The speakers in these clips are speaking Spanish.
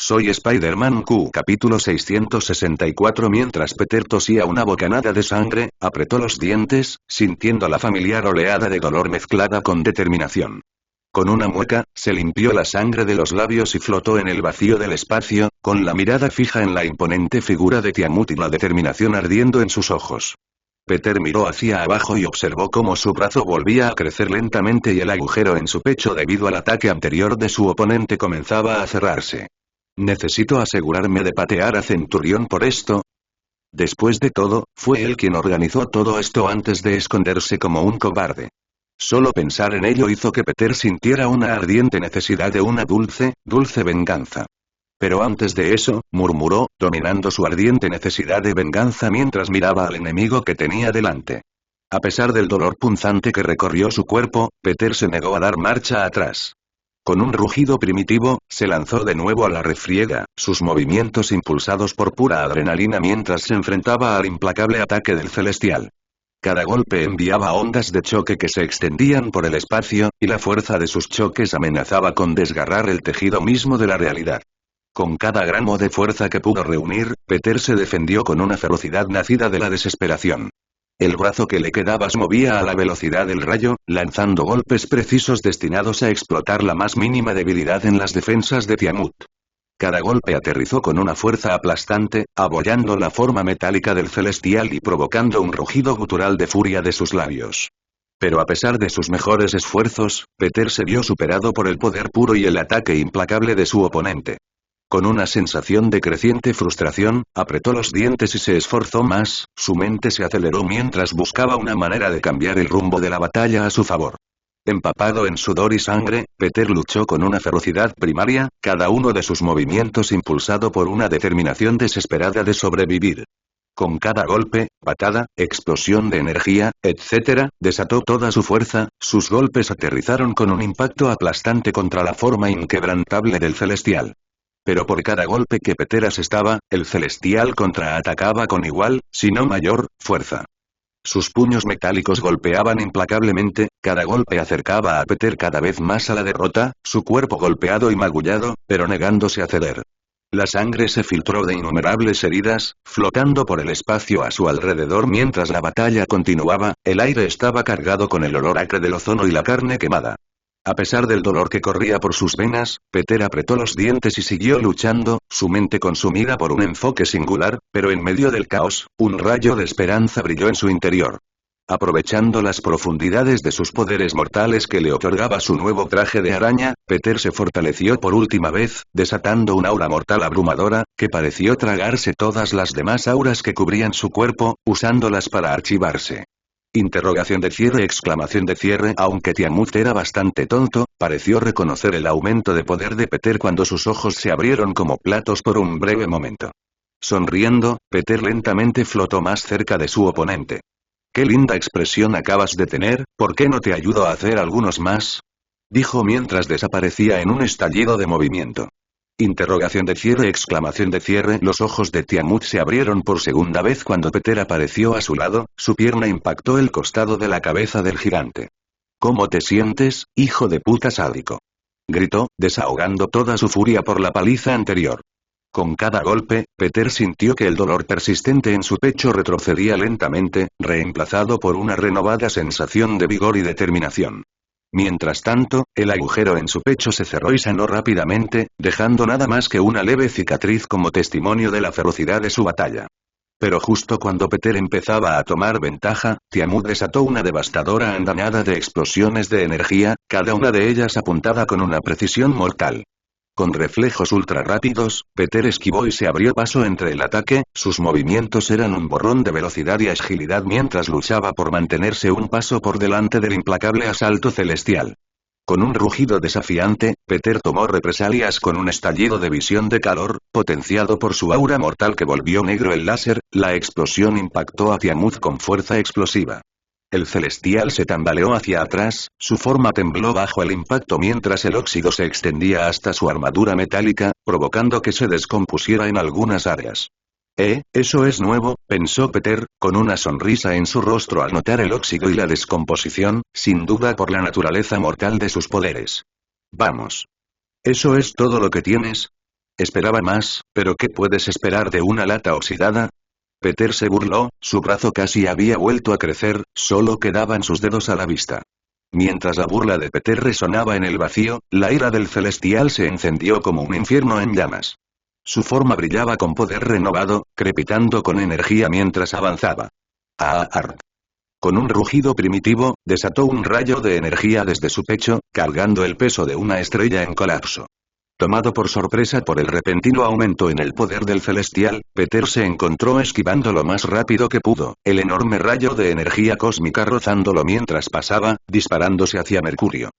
Soy Spider-Man Q. Capítulo 664. Mientras Peter tosía una bocanada de sangre, apretó los dientes, sintiendo la familiar oleada de dolor mezclada con determinación. Con una mueca, se limpió la sangre de los labios y flotó en el vacío del espacio, con la mirada fija en la imponente figura de Tiamut y la determinación ardiendo en sus ojos. Peter miró hacia abajo y observó cómo su brazo volvía a crecer lentamente y el agujero en su pecho debido al ataque anterior de su oponente comenzaba a cerrarse. Necesito asegurarme de patear a Centurión por esto. Después de todo, fue él quien organizó todo esto antes de esconderse como un cobarde. Solo pensar en ello hizo que Peter sintiera una ardiente necesidad de una dulce venganza. Pero antes de eso, murmuró, dominando su ardiente necesidad de venganza mientras miraba al enemigo que tenía delante. A pesar del dolor punzante que recorrió su cuerpo, Peter se negó a dar marcha atrás. Con un rugido primitivo, se lanzó de nuevo a la refriega, sus movimientos impulsados por pura adrenalina mientras se enfrentaba al implacable ataque del Celestial. Cada golpe enviaba ondas de choque que se extendían por el espacio, y la fuerza de sus choques amenazaba con desgarrar el tejido mismo de la realidad. Con cada gramo de fuerza que pudo reunir, Peter se defendió con una ferocidad nacida de la desesperación. El brazo que le quedaba se movía a la velocidad del rayo, lanzando golpes precisos destinados a explotar la más mínima debilidad en las defensas de Tiamut. Cada golpe aterrizó con una fuerza aplastante, abollando la forma metálica del Celestial y provocando un rugido gutural de furia de sus labios. Pero a pesar de sus mejores esfuerzos, Peter se vio superado por el poder puro y el ataque implacable de su oponente. Con una sensación de creciente frustración, apretó los dientes y se esforzó más, su mente se aceleró mientras buscaba una manera de cambiar el rumbo de la batalla a su favor. Empapado en sudor y sangre, Peter luchó con una ferocidad primaria, cada uno de sus movimientos impulsado por una determinación desesperada de sobrevivir. Con cada golpe, patada, explosión de energía, etc., desató toda su fuerza, sus golpes aterrizaron con un impacto aplastante contra la forma inquebrantable del Celestial. Pero por cada golpe que Peter asestaba, el Celestial contraatacaba con igual, si no mayor, fuerza. Sus puños metálicos golpeaban implacablemente, cada golpe acercaba a Peter cada vez más a la derrota, su cuerpo golpeado y magullado, pero negándose a ceder. La sangre se filtró de innumerables heridas, flotando por el espacio a su alrededor mientras la batalla continuaba, el aire estaba cargado con el olor acre del ozono y la carne quemada. A pesar del dolor que corría por sus venas, Peter apretó los dientes y siguió luchando, su mente consumida por un enfoque singular, pero en medio del caos, un rayo de esperanza brilló en su interior. Aprovechando las profundidades de sus poderes mortales que le otorgaba su nuevo traje de araña, Peter se fortaleció por última vez, desatando un aura mortal abrumadora, que pareció tragarse todas las demás auras que cubrían su cuerpo, usándolas para archivarse. Interrogación de cierre. Aunque Tiamut era bastante tonto, pareció reconocer el aumento de poder de Peter cuando sus ojos se abrieron como platos por un breve momento. Sonriendo, Peter lentamente flotó más cerca de su oponente. «Qué linda expresión acabas de tener, ¿por qué no te ayudo a hacer algunos más?», dijo mientras desaparecía en un estallido de movimiento. Interrogación de cierre. Los ojos de Tiamut se abrieron por segunda vez cuando Peter apareció a su lado, su pierna impactó el costado de la cabeza del gigante. «¿Cómo te sientes, hijo de puta sádico?», gritó, desahogando toda su furia por la paliza anterior. Con cada golpe, Peter sintió que el dolor persistente en su pecho retrocedía lentamente, reemplazado por una renovada sensación de vigor y determinación. Mientras tanto, el agujero en su pecho se cerró y sanó rápidamente, dejando nada más que una leve cicatriz como testimonio de la ferocidad de su batalla. Pero justo cuando Peter empezaba a tomar ventaja, Tiamut desató una devastadora andanada de explosiones de energía, cada una de ellas apuntada con una precisión mortal. Con reflejos ultra rápidos, Peter esquivó y se abrió paso entre el ataque, sus movimientos eran un borrón de velocidad y agilidad mientras luchaba por mantenerse un paso por delante del implacable asalto celestial. Con un rugido desafiante, Peter tomó represalias con un estallido de visión de calor, potenciado por su aura mortal que volvió negro el láser, la explosión impactó a Tiamut con fuerza explosiva. El Celestial se tambaleó hacia atrás, su forma tembló bajo el impacto mientras el óxido se extendía hasta su armadura metálica, provocando que se descompusiera en algunas áreas. Eso es nuevo, pensó Peter, con una sonrisa en su rostro al notar el óxido y la descomposición, sin duda por la naturaleza mortal de sus poderes. Vamos. ¿Eso es todo lo que tienes? Esperaba más, pero ¿qué puedes esperar de una lata oxidada? Peter se burló, su brazo casi había vuelto a crecer, solo quedaban sus dedos a la vista. Mientras la burla de Peter resonaba en el vacío, la ira del celestial se encendió como un infierno en llamas. Su forma brillaba con poder renovado, crepitando con energía mientras avanzaba. ¡Aarp! Con un rugido primitivo, desató un rayo de energía desde su pecho, cargando el peso de una estrella en colapso. Tomado por sorpresa por el repentino aumento en el poder del celestial, Peter se encontró esquivando lo más rápido que pudo, el enorme rayo de energía cósmica rozándolo mientras pasaba, disparándose hacia Mercurio.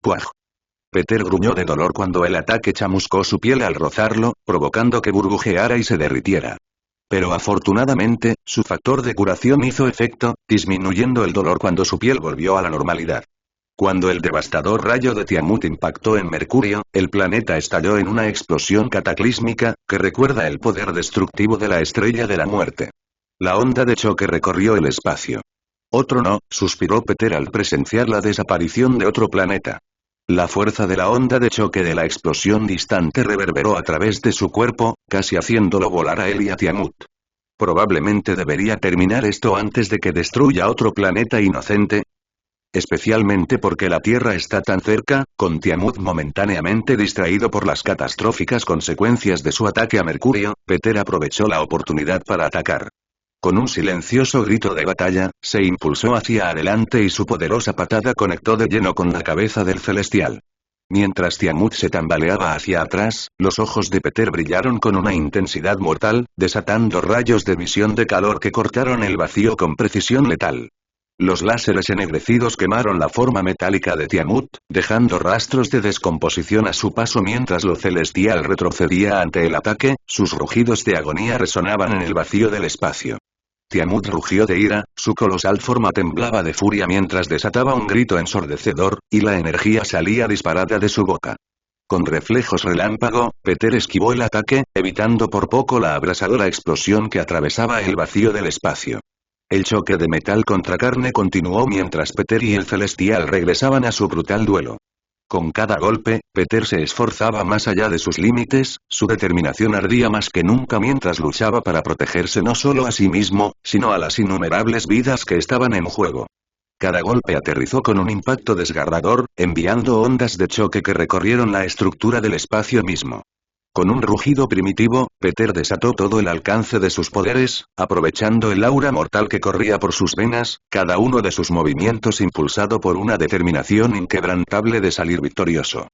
¡Puaj! Peter gruñó de dolor cuando el ataque chamuscó su piel al rozarlo, provocando que burbujeara y se derritiera. Pero afortunadamente, su factor de curación hizo efecto, disminuyendo el dolor cuando su piel volvió a la normalidad. Cuando el devastador rayo de Tiamut impactó en Mercurio, el planeta estalló en una explosión cataclísmica, que recuerda el poder destructivo de la estrella de la muerte. La onda de choque recorrió el espacio. Otro no, suspiró Peter al presenciar la desaparición de otro planeta. La fuerza de la onda de choque de la explosión distante reverberó a través de su cuerpo, casi haciéndolo volar a él y a Tiamut. Probablemente debería terminar esto antes de que destruya otro planeta inocente. Especialmente porque la Tierra está tan cerca, con Tiamut momentáneamente distraído por las catastróficas consecuencias de su ataque a Mercurio, Peter aprovechó la oportunidad para atacar. Con un silencioso grito de batalla, se impulsó hacia adelante y su poderosa patada conectó de lleno con la cabeza del celestial. Mientras Tiamut se tambaleaba hacia atrás, los ojos de Peter brillaron con una intensidad mortal, desatando rayos de visión de calor que cortaron el vacío con precisión letal. Los láseres ennegrecidos quemaron la forma metálica de Tiamut, dejando rastros de descomposición a su paso mientras lo celestial retrocedía ante el ataque, sus rugidos de agonía resonaban en el vacío del espacio. Tiamut rugió de ira, su colosal forma temblaba de furia mientras desataba un grito ensordecedor, y la energía salía disparada de su boca. Con reflejos relámpago, Peter esquivó el ataque, evitando por poco la abrasadora explosión que atravesaba el vacío del espacio. El choque de metal contra carne continuó mientras Peter y el celestial regresaban a su brutal duelo. Con cada golpe, Peter se esforzaba más allá de sus límites, su determinación ardía más que nunca mientras luchaba para protegerse no solo a sí mismo, sino a las innumerables vidas que estaban en juego. Cada golpe aterrizó con un impacto desgarrador, enviando ondas de choque que recorrieron la estructura del espacio mismo. Con un rugido primitivo, Peter desató todo el alcance de sus poderes, aprovechando el aura mortal que corría por sus venas, cada uno de sus movimientos impulsado por una determinación inquebrantable de salir victorioso.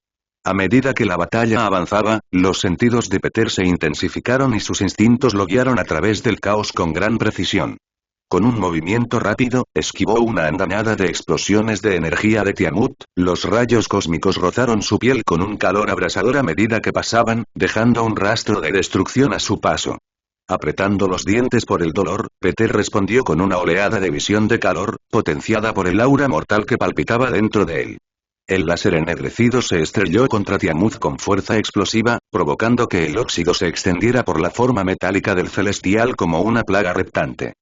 A medida que la batalla avanzaba, los sentidos de Peter se intensificaron y sus instintos lo guiaron a través del caos con gran precisión. Con un movimiento rápido, esquivó una andanada de explosiones de energía de Tiamut, los rayos cósmicos rozaron su piel con un calor abrasador a medida que pasaban, dejando un rastro de destrucción a su paso. Apretando los dientes por el dolor, Peter respondió con una oleada de visión de calor, potenciada por el aura mortal que palpitaba dentro de él. El láser ennegrecido se estrelló contra Tiamut con fuerza explosiva, provocando que el óxido se extendiera por la forma metálica del celestial como una plaga reptante.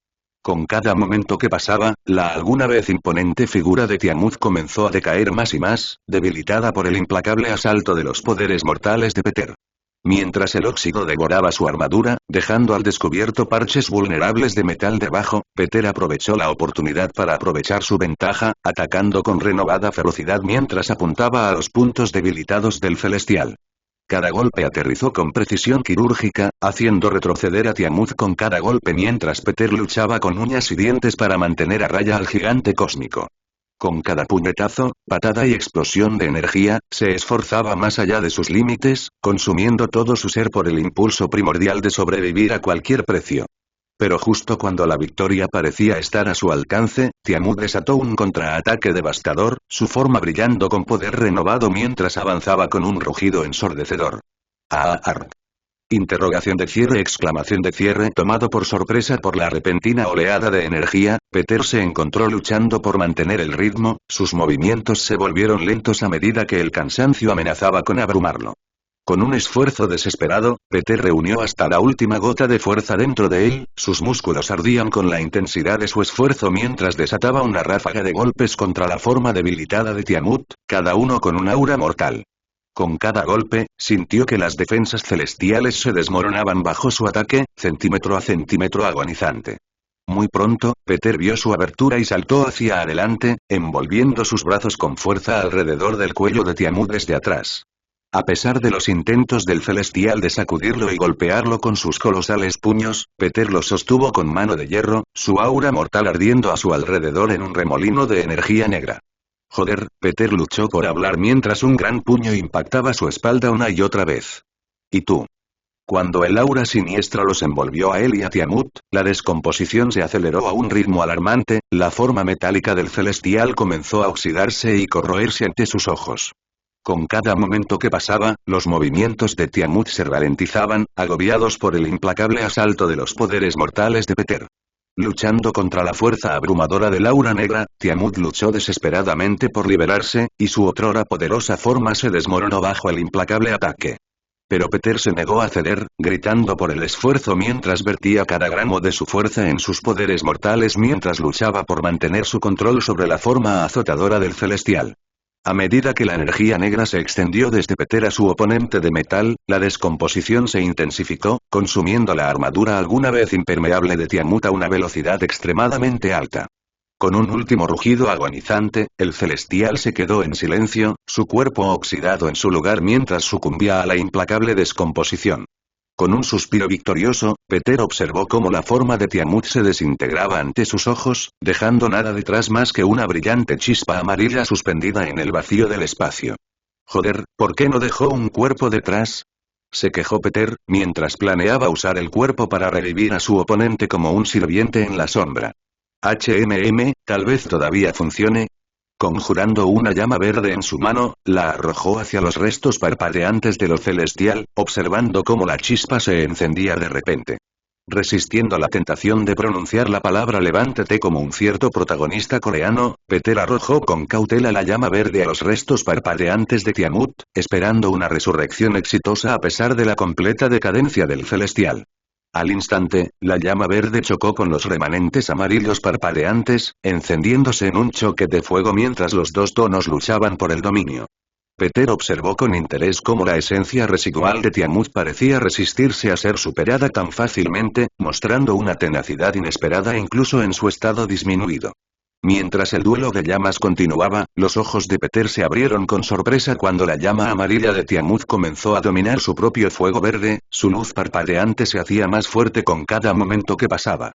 Con cada momento que pasaba, la alguna vez imponente figura de Tiamut comenzó a decaer más y más, debilitada por el implacable asalto de los poderes mortales de Peter. Mientras el óxido devoraba su armadura, dejando al descubierto parches vulnerables de metal debajo, Peter aprovechó la oportunidad para aprovechar su ventaja, atacando con renovada ferocidad mientras apuntaba a los puntos debilitados del celestial. Cada golpe aterrizó con precisión quirúrgica, haciendo retroceder a Tiamut con cada golpe mientras Peter luchaba con uñas y dientes para mantener a raya al gigante cósmico. Con cada puñetazo, patada y explosión de energía, se esforzaba más allá de sus límites, consumiendo todo su ser por el impulso primordial de sobrevivir a cualquier precio. Pero justo cuando la victoria parecía estar a su alcance, Tiamut desató un contraataque devastador, su forma brillando con poder renovado mientras avanzaba con un rugido ensordecedor. ¡Aarp! Interrogación de cierre, exclamación de cierre. Tomado por sorpresa por la repentina oleada de energía, Peter se encontró luchando por mantener el ritmo, sus movimientos se volvieron lentos a medida que el cansancio amenazaba con abrumarlo. Con un esfuerzo desesperado, Peter reunió hasta la última gota de fuerza dentro de él, sus músculos ardían con la intensidad de su esfuerzo mientras desataba una ráfaga de golpes contra la forma debilitada de Tiamut, cada uno con un aura mortal. Con cada golpe, sintió que las defensas celestiales se desmoronaban bajo su ataque, centímetro a centímetro agonizante. Muy pronto, Peter vio su abertura y saltó hacia adelante, envolviendo sus brazos con fuerza alrededor del cuello de Tiamut desde atrás. A pesar de los intentos del celestial de sacudirlo y golpearlo con sus colosales puños, Peter lo sostuvo con mano de hierro, su aura mortal ardiendo a su alrededor en un remolino de energía negra. Joder, Peter luchó por hablar mientras un gran puño impactaba su espalda una y otra vez. ¿Y tú? Cuando el aura siniestra los envolvió a él y a Tiamut, la descomposición se aceleró a un ritmo alarmante, la forma metálica del celestial comenzó a oxidarse y corroerse ante sus ojos. Con cada momento que pasaba, los movimientos de Tiamut se ralentizaban, agobiados por el implacable asalto de los poderes mortales de Peter. Luchando contra la fuerza abrumadora del aura negra, Tiamut luchó desesperadamente por liberarse, y su otrora poderosa forma se desmoronó bajo el implacable ataque. Pero Peter se negó a ceder, gritando por el esfuerzo mientras vertía cada gramo de su fuerza en sus poderes mortales mientras luchaba por mantener su control sobre la forma azotadora del celestial. A medida que la energía negra se extendió desde Peter a su oponente de metal, la descomposición se intensificó, consumiendo la armadura alguna vez impermeable de Tiamut a una velocidad extremadamente alta. Con un último rugido agonizante, el celestial se quedó en silencio, su cuerpo oxidado en su lugar mientras sucumbía a la implacable descomposición. Con un suspiro victorioso, Peter observó cómo la forma de Tiamut se desintegraba ante sus ojos, dejando nada detrás más que una brillante chispa amarilla suspendida en el vacío del espacio. Joder, ¿por qué no dejó un cuerpo detrás? Se quejó Peter, mientras planeaba usar el cuerpo para revivir a su oponente como un sirviente en la sombra. Tal vez todavía funcione. Conjurando una llama verde en su mano, la arrojó hacia los restos parpadeantes de lo celestial, observando cómo la chispa se encendía de repente. Resistiendo la tentación de pronunciar la palabra levántate como un cierto protagonista coreano, Peter arrojó con cautela la llama verde a los restos parpadeantes de Tiamut, esperando una resurrección exitosa a pesar de la completa decadencia del celestial. Al instante, la llama verde chocó con los remanentes amarillos parpadeantes, encendiéndose en un choque de fuego mientras los dos tonos luchaban por el dominio. Peter observó con interés cómo la esencia residual de Tiamut parecía resistirse a ser superada tan fácilmente, mostrando una tenacidad inesperada incluso en su estado disminuido. Mientras el duelo de llamas continuaba, los ojos de Peter se abrieron con sorpresa cuando la llama amarilla de Tiamut comenzó a dominar su propio fuego verde, su luz parpadeante se hacía más fuerte con cada momento que pasaba.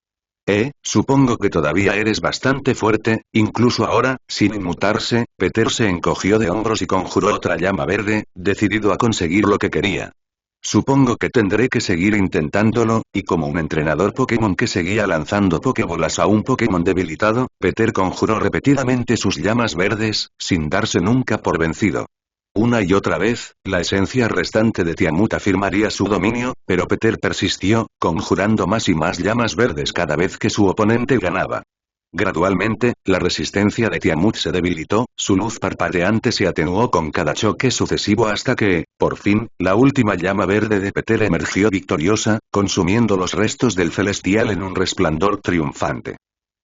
Supongo que todavía eres bastante fuerte, incluso ahora, sin inmutarse, Peter se encogió de hombros y conjuró otra llama verde, decidido a conseguir lo que quería. Supongo que tendré que seguir intentándolo, y como un entrenador Pokémon que seguía lanzando Pokébolas a un Pokémon debilitado, Peter conjuró repetidamente sus llamas verdes, sin darse nunca por vencido. Una y otra vez, la esencia restante de Tiamut afirmaría su dominio, pero Peter persistió, conjurando más y más llamas verdes cada vez que su oponente ganaba. Gradualmente, la resistencia de Tiamut se debilitó, su luz parpadeante se atenuó con cada choque sucesivo hasta que, por fin, la última llama verde de Peter emergió victoriosa, consumiendo los restos del celestial en un resplandor triunfante.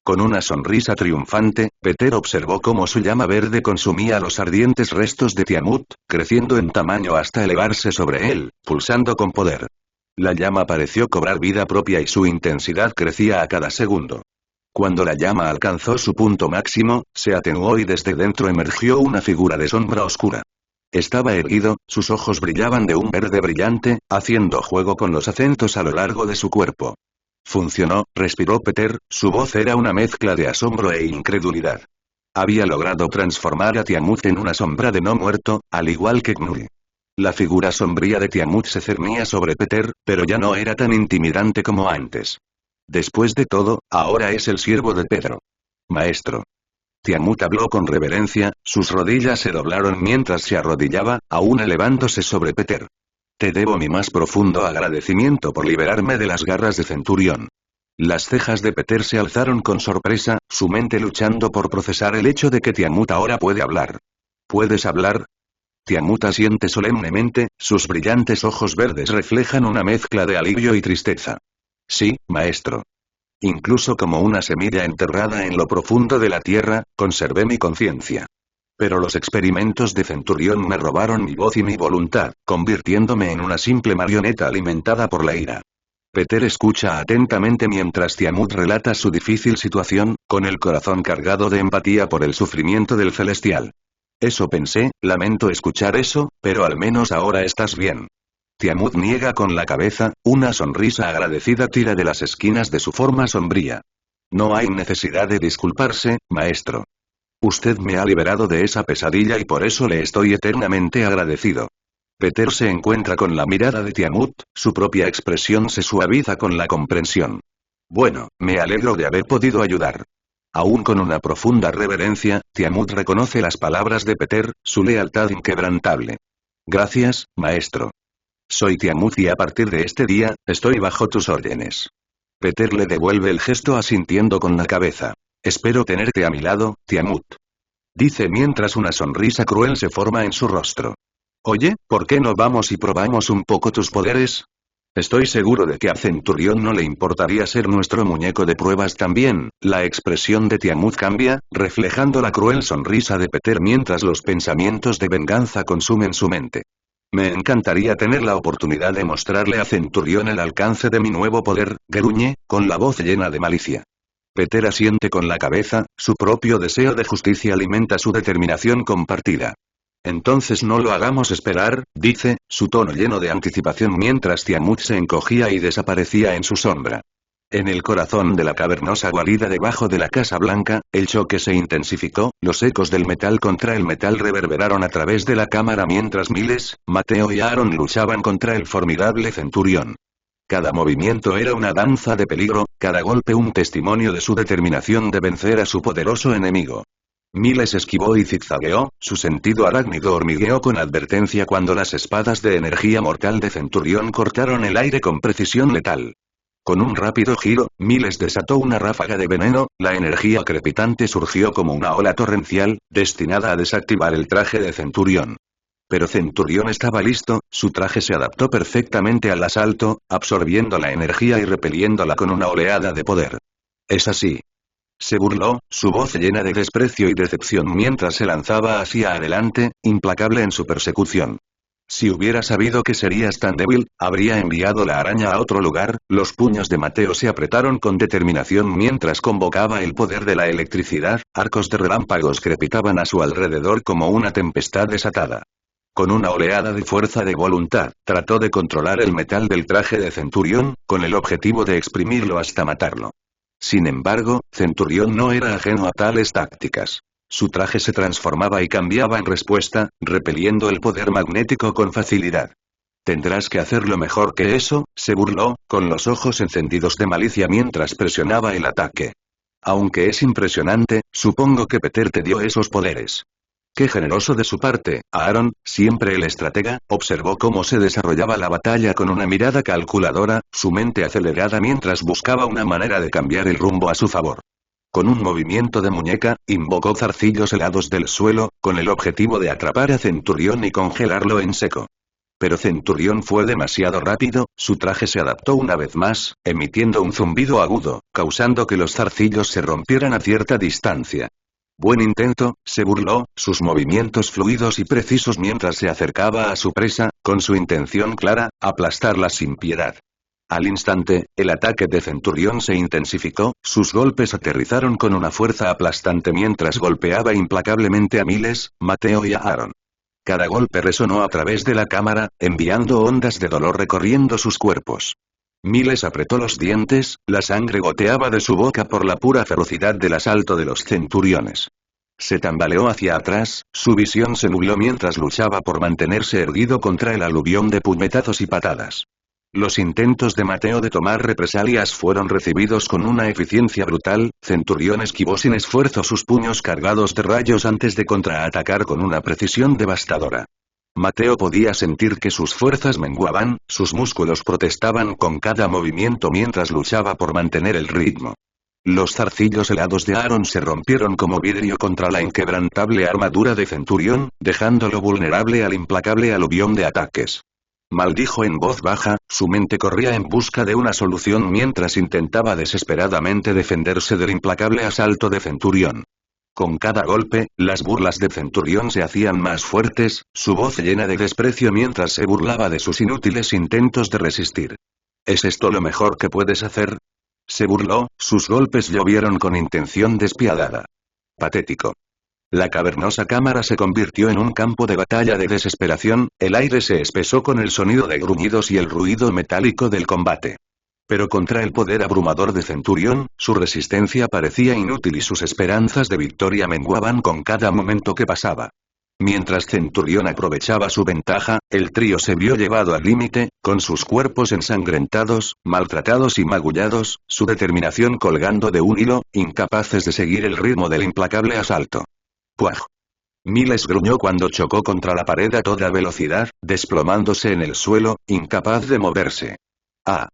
Con una sonrisa triunfante, Peter observó cómo su llama verde consumía los ardientes restos de Tiamut, creciendo en tamaño hasta elevarse sobre él, pulsando con poder. La llama pareció cobrar vida propia y su intensidad crecía a cada segundo. Cuando la llama alcanzó su punto máximo, se atenuó y desde dentro emergió una figura de sombra oscura. Estaba erguido, sus ojos brillaban de un verde brillante, haciendo juego con los acentos a lo largo de su cuerpo. Funcionó, respiró Peter, su voz era una mezcla de asombro e incredulidad. Había logrado transformar a Tiamut en una sombra de no muerto, al igual que Knull. La figura sombría de Tiamut se cernía sobre Peter, pero ya no era tan intimidante como antes. Después de todo, ahora es el siervo de Pedro. Maestro. Tiamut habló con reverencia, sus rodillas se doblaron mientras se arrodillaba, aún elevándose sobre Peter. Te debo mi más profundo agradecimiento por liberarme de las garras de Centurión. Las cejas de Peter se alzaron con sorpresa, su mente luchando por procesar el hecho de que Tiamut ahora puede hablar. ¿Puedes hablar? Tiamut asiente solemnemente, sus brillantes ojos verdes reflejan una mezcla de alivio y tristeza. Sí, maestro. Incluso como una semilla enterrada en lo profundo de la tierra, conservé mi conciencia. Pero los experimentos de Centurión me robaron mi voz y mi voluntad, convirtiéndome en una simple marioneta alimentada por la ira. Peter escucha atentamente mientras Tiamut relata su difícil situación, con el corazón cargado de empatía por el sufrimiento del celestial. Eso pensé, lamento escuchar eso, pero al menos ahora estás bien. Tiamut niega con la cabeza, una sonrisa agradecida tira de las esquinas de su forma sombría. No hay necesidad de disculparse, maestro. Usted me ha liberado de esa pesadilla y por eso le estoy eternamente agradecido. Peter se encuentra con la mirada de Tiamut, su propia expresión se suaviza con la comprensión. Bueno, me alegro de haber podido ayudar. Aún con una profunda reverencia, Tiamut reconoce las palabras de Peter, su lealtad inquebrantable. Gracias, maestro. Soy Tiamut y a partir de este día, estoy bajo tus órdenes. Peter le devuelve el gesto asintiendo con la cabeza. Espero tenerte a mi lado, Tiamut. Dice mientras una sonrisa cruel se forma en su rostro. Oye, ¿por qué no vamos y probamos un poco tus poderes? Estoy seguro de que a Centurión no le importaría ser nuestro muñeco de pruebas también. La expresión de Tiamut cambia, reflejando la cruel sonrisa de Peter mientras los pensamientos de venganza consumen su mente. Me encantaría tener la oportunidad de mostrarle a Centurión el alcance de mi nuevo poder, gruñe, con la voz llena de malicia. Peter asiente con la cabeza, su propio deseo de justicia alimenta su determinación compartida. Entonces no lo hagamos esperar, dice, su tono lleno de anticipación mientras Tiamut se encogía y desaparecía en su sombra. En el corazón de la cavernosa guarida debajo de la Casa Blanca, el choque se intensificó, los ecos del metal contra el metal reverberaron a través de la cámara mientras Miles, Mateo y Aaron luchaban contra el formidable Centurión. Cada movimiento era una danza de peligro, cada golpe un testimonio de su determinación de vencer a su poderoso enemigo. Miles esquivó y zigzagueó, su sentido arácnido hormigueó con advertencia cuando las espadas de energía mortal de Centurión cortaron el aire con precisión letal. Con un rápido giro, Miles desató una ráfaga de veneno, la energía crepitante surgió como una ola torrencial, destinada a desactivar el traje de Centurión. Pero Centurión estaba listo, su traje se adaptó perfectamente al asalto, absorbiendo la energía y repeliéndola con una oleada de poder. Es así. Se burló, su voz llena de desprecio y decepción mientras se lanzaba hacia adelante, implacable en su persecución. Si hubiera sabido que serías tan débil, habría enviado la araña a otro lugar. Los puños de Mateo se apretaron con determinación mientras convocaba el poder de la electricidad, arcos de relámpagos crepitaban a su alrededor como una tempestad desatada. Con una oleada de fuerza de voluntad, trató de controlar el metal del traje de Centurión, con el objetivo de exprimirlo hasta matarlo. Sin embargo, Centurión no era ajeno a tales tácticas. Su traje se transformaba y cambiaba en respuesta, repeliendo el poder magnético con facilidad. Tendrás que hacerlo mejor que eso, se burló, con los ojos encendidos de malicia mientras presionaba el ataque. Aunque es impresionante, supongo que Peter te dio esos poderes. Qué generoso de su parte, Aaron, siempre el estratega, observó cómo se desarrollaba la batalla con una mirada calculadora, su mente acelerada mientras buscaba una manera de cambiar el rumbo a su favor. Con un movimiento de muñeca, invocó zarcillos helados del suelo, con el objetivo de atrapar a Centurión y congelarlo en seco. Pero Centurión fue demasiado rápido, su traje se adaptó una vez más, emitiendo un zumbido agudo, causando que los zarcillos se rompieran a cierta distancia. Buen intento, se burló, sus movimientos fluidos y precisos mientras se acercaba a su presa, con su intención clara, aplastarla sin piedad. Al instante, el ataque de Centurión se intensificó, sus golpes aterrizaron con una fuerza aplastante mientras golpeaba implacablemente a Miles, Mateo y a Aaron. Cada golpe resonó a través de la cámara, enviando ondas de dolor recorriendo sus cuerpos. Miles apretó los dientes, la sangre goteaba de su boca por la pura ferocidad del asalto de los centuriones. Se tambaleó hacia atrás, su visión se nubló mientras luchaba por mantenerse erguido contra el aluvión de puñetazos y patadas. Los intentos de Mateo de tomar represalias fueron recibidos con una eficiencia brutal, Centurión esquivó sin esfuerzo sus puños cargados de rayos antes de contraatacar con una precisión devastadora. Mateo podía sentir que sus fuerzas menguaban, sus músculos protestaban con cada movimiento mientras luchaba por mantener el ritmo. Los zarcillos helados de Aaron se rompieron como vidrio contra la inquebrantable armadura de Centurión, dejándolo vulnerable al implacable aluvión de ataques. Maldijo en voz baja, su mente corría en busca de una solución mientras intentaba desesperadamente defenderse del implacable asalto de Centurión. Con cada golpe, las burlas de Centurión se hacían más fuertes, su voz llena de desprecio mientras se burlaba de sus inútiles intentos de resistir. ¿Es esto lo mejor que puedes hacer? Se burló, sus golpes llovieron con intención despiadada. Patético. La cavernosa cámara se convirtió en un campo de batalla de desesperación, el aire se espesó con el sonido de gruñidos y el ruido metálico del combate. Pero contra el poder abrumador de Centurión, su resistencia parecía inútil y sus esperanzas de victoria menguaban con cada momento que pasaba. Mientras Centurión aprovechaba su ventaja, el trío se vio llevado al límite, con sus cuerpos ensangrentados, maltratados y magullados, su determinación colgando de un hilo, incapaces de seguir el ritmo del implacable asalto. ¡Puaj! Miles gruñó cuando chocó contra la pared a toda velocidad, desplomándose en el suelo, incapaz de moverse. ¡Ah!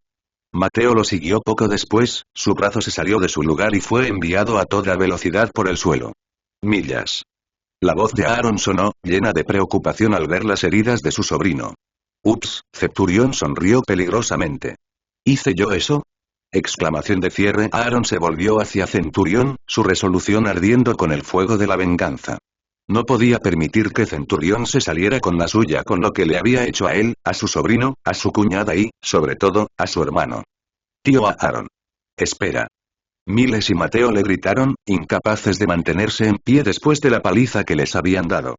Mateo lo siguió poco después, su brazo se salió de su lugar y fue enviado a toda velocidad por el suelo. Millas. La voz de Aaron sonó, llena de preocupación al ver las heridas de su sobrino. Ups, Centurión sonrió peligrosamente. ¿Hice yo eso? Exclamación de cierre. Aaron se volvió hacia Centurión, su resolución ardiendo con el fuego de la venganza. No podía permitir que Centurión se saliera con la suya con lo que le había hecho a él, a su sobrino, a su cuñada y, sobre todo, a su hermano. Tío Aaron. Espera. Miles y Mateo le gritaron, incapaces de mantenerse en pie después de la paliza que les habían dado.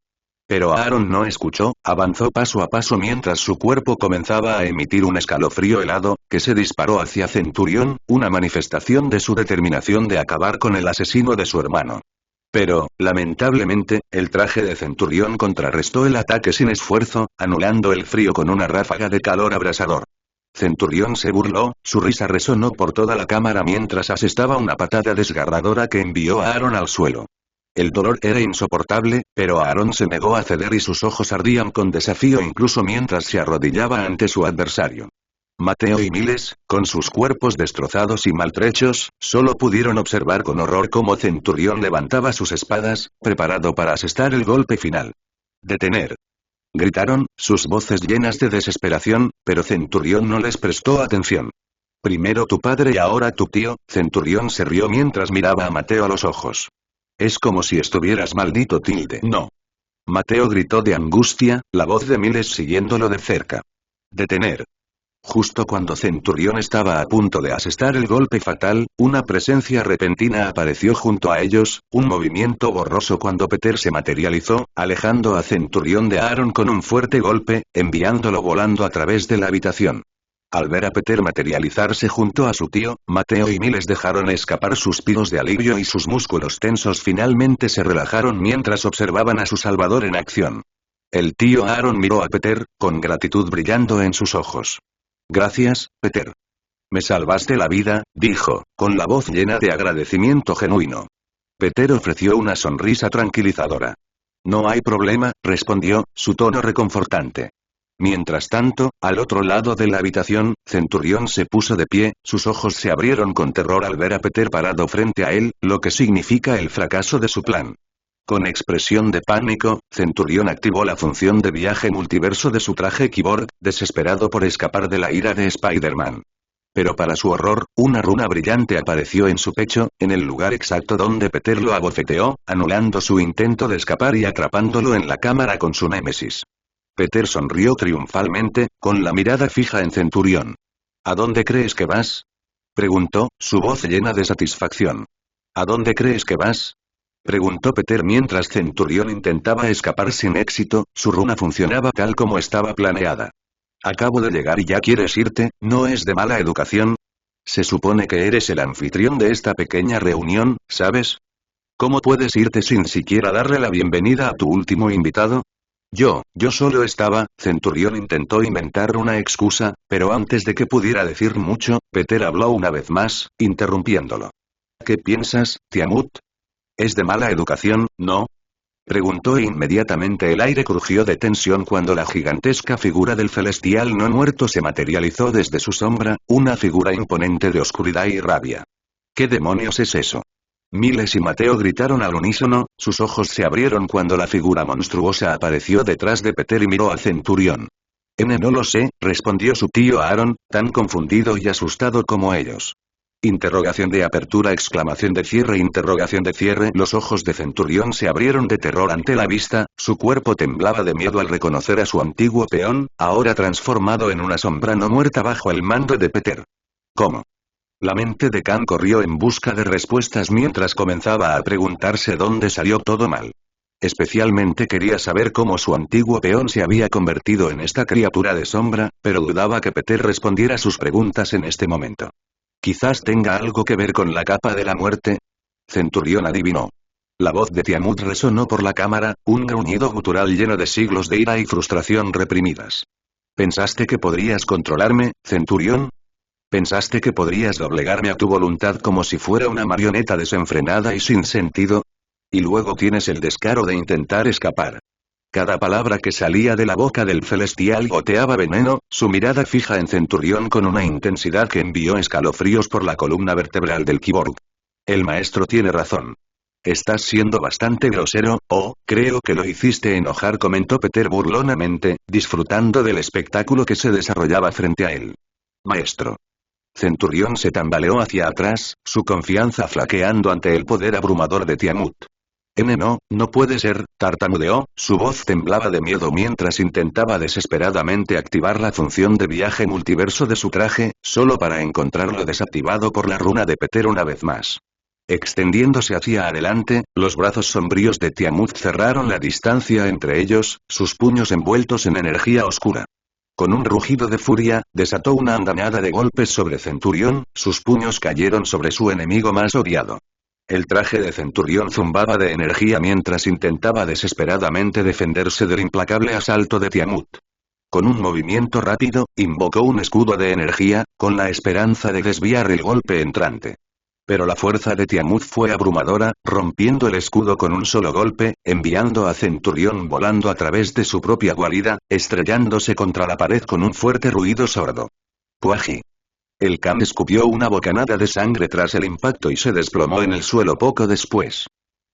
Pero Aaron no escuchó, avanzó paso a paso mientras su cuerpo comenzaba a emitir un escalofrío helado, que se disparó hacia Centurión, una manifestación de su determinación de acabar con el asesino de su hermano. Pero, lamentablemente, el traje de Centurión contrarrestó el ataque sin esfuerzo, anulando el frío con una ráfaga de calor abrasador. Centurión se burló, su risa resonó por toda la cámara mientras asestaba una patada desgarradora que envió a Aaron al suelo. El dolor era insoportable, pero Aaron se negó a ceder y sus ojos ardían con desafío incluso mientras se arrodillaba ante su adversario. Mateo y Miles, con sus cuerpos destrozados y maltrechos, solo pudieron observar con horror cómo Centurión levantaba sus espadas, preparado para asestar el golpe final. ¡Detener! Gritaron, sus voces llenas de desesperación, pero Centurión no les prestó atención. Primero tu padre y ahora tu tío. Centurión se rió mientras miraba a Mateo a los ojos. Es como si estuvieras maldito tilde. No. Mateo gritó de angustia, la voz de Miles siguiéndolo de cerca. Detener. Justo cuando Centurión estaba a punto de asestar el golpe fatal, una presencia repentina apareció junto a ellos, un movimiento borroso cuando Peter se materializó, alejando a Centurión de Aaron con un fuerte golpe, enviándolo volando a través de la habitación. Al ver a Peter materializarse junto a su tío, Mateo y Miles dejaron escapar suspiros de alivio y sus músculos tensos finalmente se relajaron mientras observaban a su salvador en acción. El tío Aaron miró a Peter, con gratitud brillando en sus ojos. Gracias, Peter. Me salvaste la vida, dijo, con la voz llena de agradecimiento genuino. Peter ofreció una sonrisa tranquilizadora. No hay problema, respondió, su tono reconfortante. Mientras tanto, al otro lado de la habitación, Centurión se puso de pie, sus ojos se abrieron con terror al ver a Peter parado frente a él, lo que significa el fracaso de su plan. Con expresión de pánico, Centurión activó la función de viaje multiverso de su traje Cyborg, desesperado por escapar de la ira de Spider-Man. Pero para su horror, una runa brillante apareció en su pecho, en el lugar exacto donde Peter lo abofeteó, anulando su intento de escapar y atrapándolo en la cámara con su némesis. Peter sonrió triunfalmente, con la mirada fija en Centurión. ¿A dónde crees que vas? Preguntó, su voz llena de satisfacción. ¿A dónde crees que vas? Preguntó Peter mientras Centurión intentaba escapar sin éxito, su runa funcionaba tal como estaba planeada. Acabo de llegar y ya quieres irte, ¿no es de mala educación? Se supone que eres el anfitrión de esta pequeña reunión, ¿sabes? ¿Cómo puedes irte sin siquiera darle la bienvenida a tu último invitado? Yo solo estaba. Centurión intentó inventar una excusa, pero antes de que pudiera decir mucho, Peter habló una vez más, interrumpiéndolo. ¿Qué piensas, Tiamut? ¿Es de mala educación, no? Preguntó e inmediatamente el aire crujió de tensión cuando la gigantesca figura del celestial no muerto se materializó desde su sombra, una figura imponente de oscuridad y rabia. ¿Qué demonios es eso? Miles y Mateo gritaron al unísono, sus ojos se abrieron cuando la figura monstruosa apareció detrás de Peter y miró a Centurión. No lo sé, respondió su tío Aaron, tan confundido y asustado como ellos. Interrogación de apertura, exclamación de cierre, interrogación de cierre. Los ojos de Centurión se abrieron de terror ante la vista, su cuerpo temblaba de miedo al reconocer a su antiguo peón, ahora transformado en una sombra no muerta bajo el mando de Peter. ¿Cómo? La mente de Khan corrió en busca de respuestas mientras comenzaba a preguntarse dónde salió todo mal. Especialmente quería saber cómo su antiguo peón se había convertido en esta criatura de sombra, pero dudaba que Peter respondiera sus preguntas en este momento. Quizás tenga algo que ver con la capa de la muerte. Centurión adivinó. La voz de Tiamut resonó por la cámara, un gruñido gutural lleno de siglos de ira y frustración reprimidas. ¿Pensaste que podrías controlarme, Centurión? ¿Pensaste que podrías doblegarme a tu voluntad como si fuera una marioneta desenfrenada y sin sentido? Y luego tienes el descaro de intentar escapar. Cada palabra que salía de la boca del celestial goteaba veneno, su mirada fija en Centurión con una intensidad que envió escalofríos por la columna vertebral del Kyborg. El maestro tiene razón. Estás siendo bastante grosero, creo que lo hiciste enojar, comentó Peter burlonamente, disfrutando del espectáculo que se desarrollaba frente a él. Maestro. Centurión se tambaleó hacia atrás, su confianza flaqueando ante el poder abrumador de Tiamut. No puede ser, tartamudeó, su voz temblaba de miedo mientras intentaba desesperadamente activar la función de viaje multiverso de su traje, solo para encontrarlo desactivado por la runa de Peter una vez más. Extendiéndose hacia adelante, los brazos sombríos de Tiamut cerraron la distancia entre ellos, sus puños envueltos en energía oscura. Con un rugido de furia, desató una andanada de golpes sobre Centurión, sus puños cayeron sobre su enemigo más odiado. El traje de Centurión zumbaba de energía mientras intentaba desesperadamente defenderse del implacable asalto de Tiamut. Con un movimiento rápido, invocó un escudo de energía, con la esperanza de desviar el golpe entrante. Pero la fuerza de Tiamut fue abrumadora, rompiendo el escudo con un solo golpe, enviando a Centurión volando a través de su propia guarida, estrellándose contra la pared con un fuerte ruido sordo. ¡Puaji! El Khan escupió una bocanada de sangre tras el impacto y se desplomó en el suelo poco después.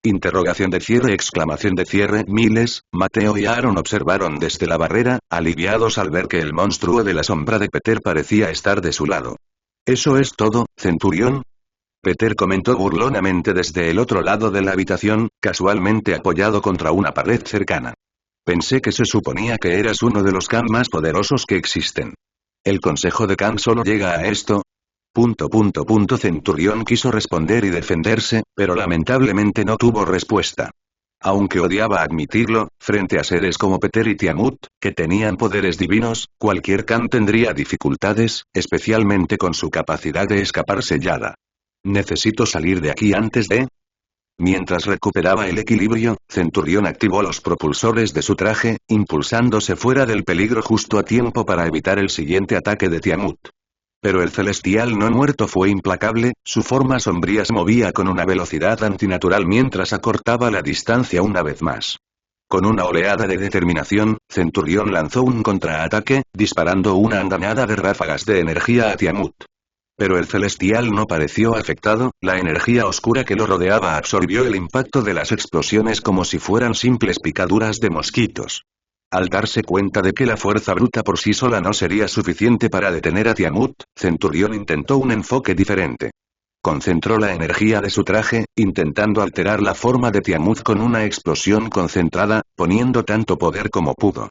Interrogación de cierre, exclamación de cierre. Miles, Mateo y Aaron observaron desde la barrera, aliviados al ver que el monstruo de la sombra de Peter parecía estar de su lado. ¿Eso es todo, Centurión? Peter comentó burlonamente desde el otro lado de la habitación, casualmente apoyado contra una pared cercana. Pensé que se suponía que eras uno de los Khan más poderosos que existen. ¿El consejo de Khan solo llega a esto? Centurión quiso responder y defenderse, pero lamentablemente no tuvo respuesta. Aunque odiaba admitirlo, frente a seres como Peter y Tiamut, que tenían poderes divinos, cualquier Khan tendría dificultades, especialmente con su capacidad de escapar sellada. ¿Necesito salir de aquí antes de...? Mientras recuperaba el equilibrio, Centurión activó los propulsores de su traje, impulsándose fuera del peligro justo a tiempo para evitar el siguiente ataque de Tiamut. Pero el celestial no muerto fue implacable, su forma sombría se movía con una velocidad antinatural mientras acortaba la distancia una vez más. Con una oleada de determinación, Centurión lanzó un contraataque, disparando una andanada de ráfagas de energía a Tiamut. Pero el celestial no pareció afectado, la energía oscura que lo rodeaba absorbió el impacto de las explosiones como si fueran simples picaduras de mosquitos. Al darse cuenta de que la fuerza bruta por sí sola no sería suficiente para detener a Tiamut, Centurión intentó un enfoque diferente. Concentró la energía de su traje, intentando alterar la forma de Tiamut con una explosión concentrada, poniendo tanto poder como pudo.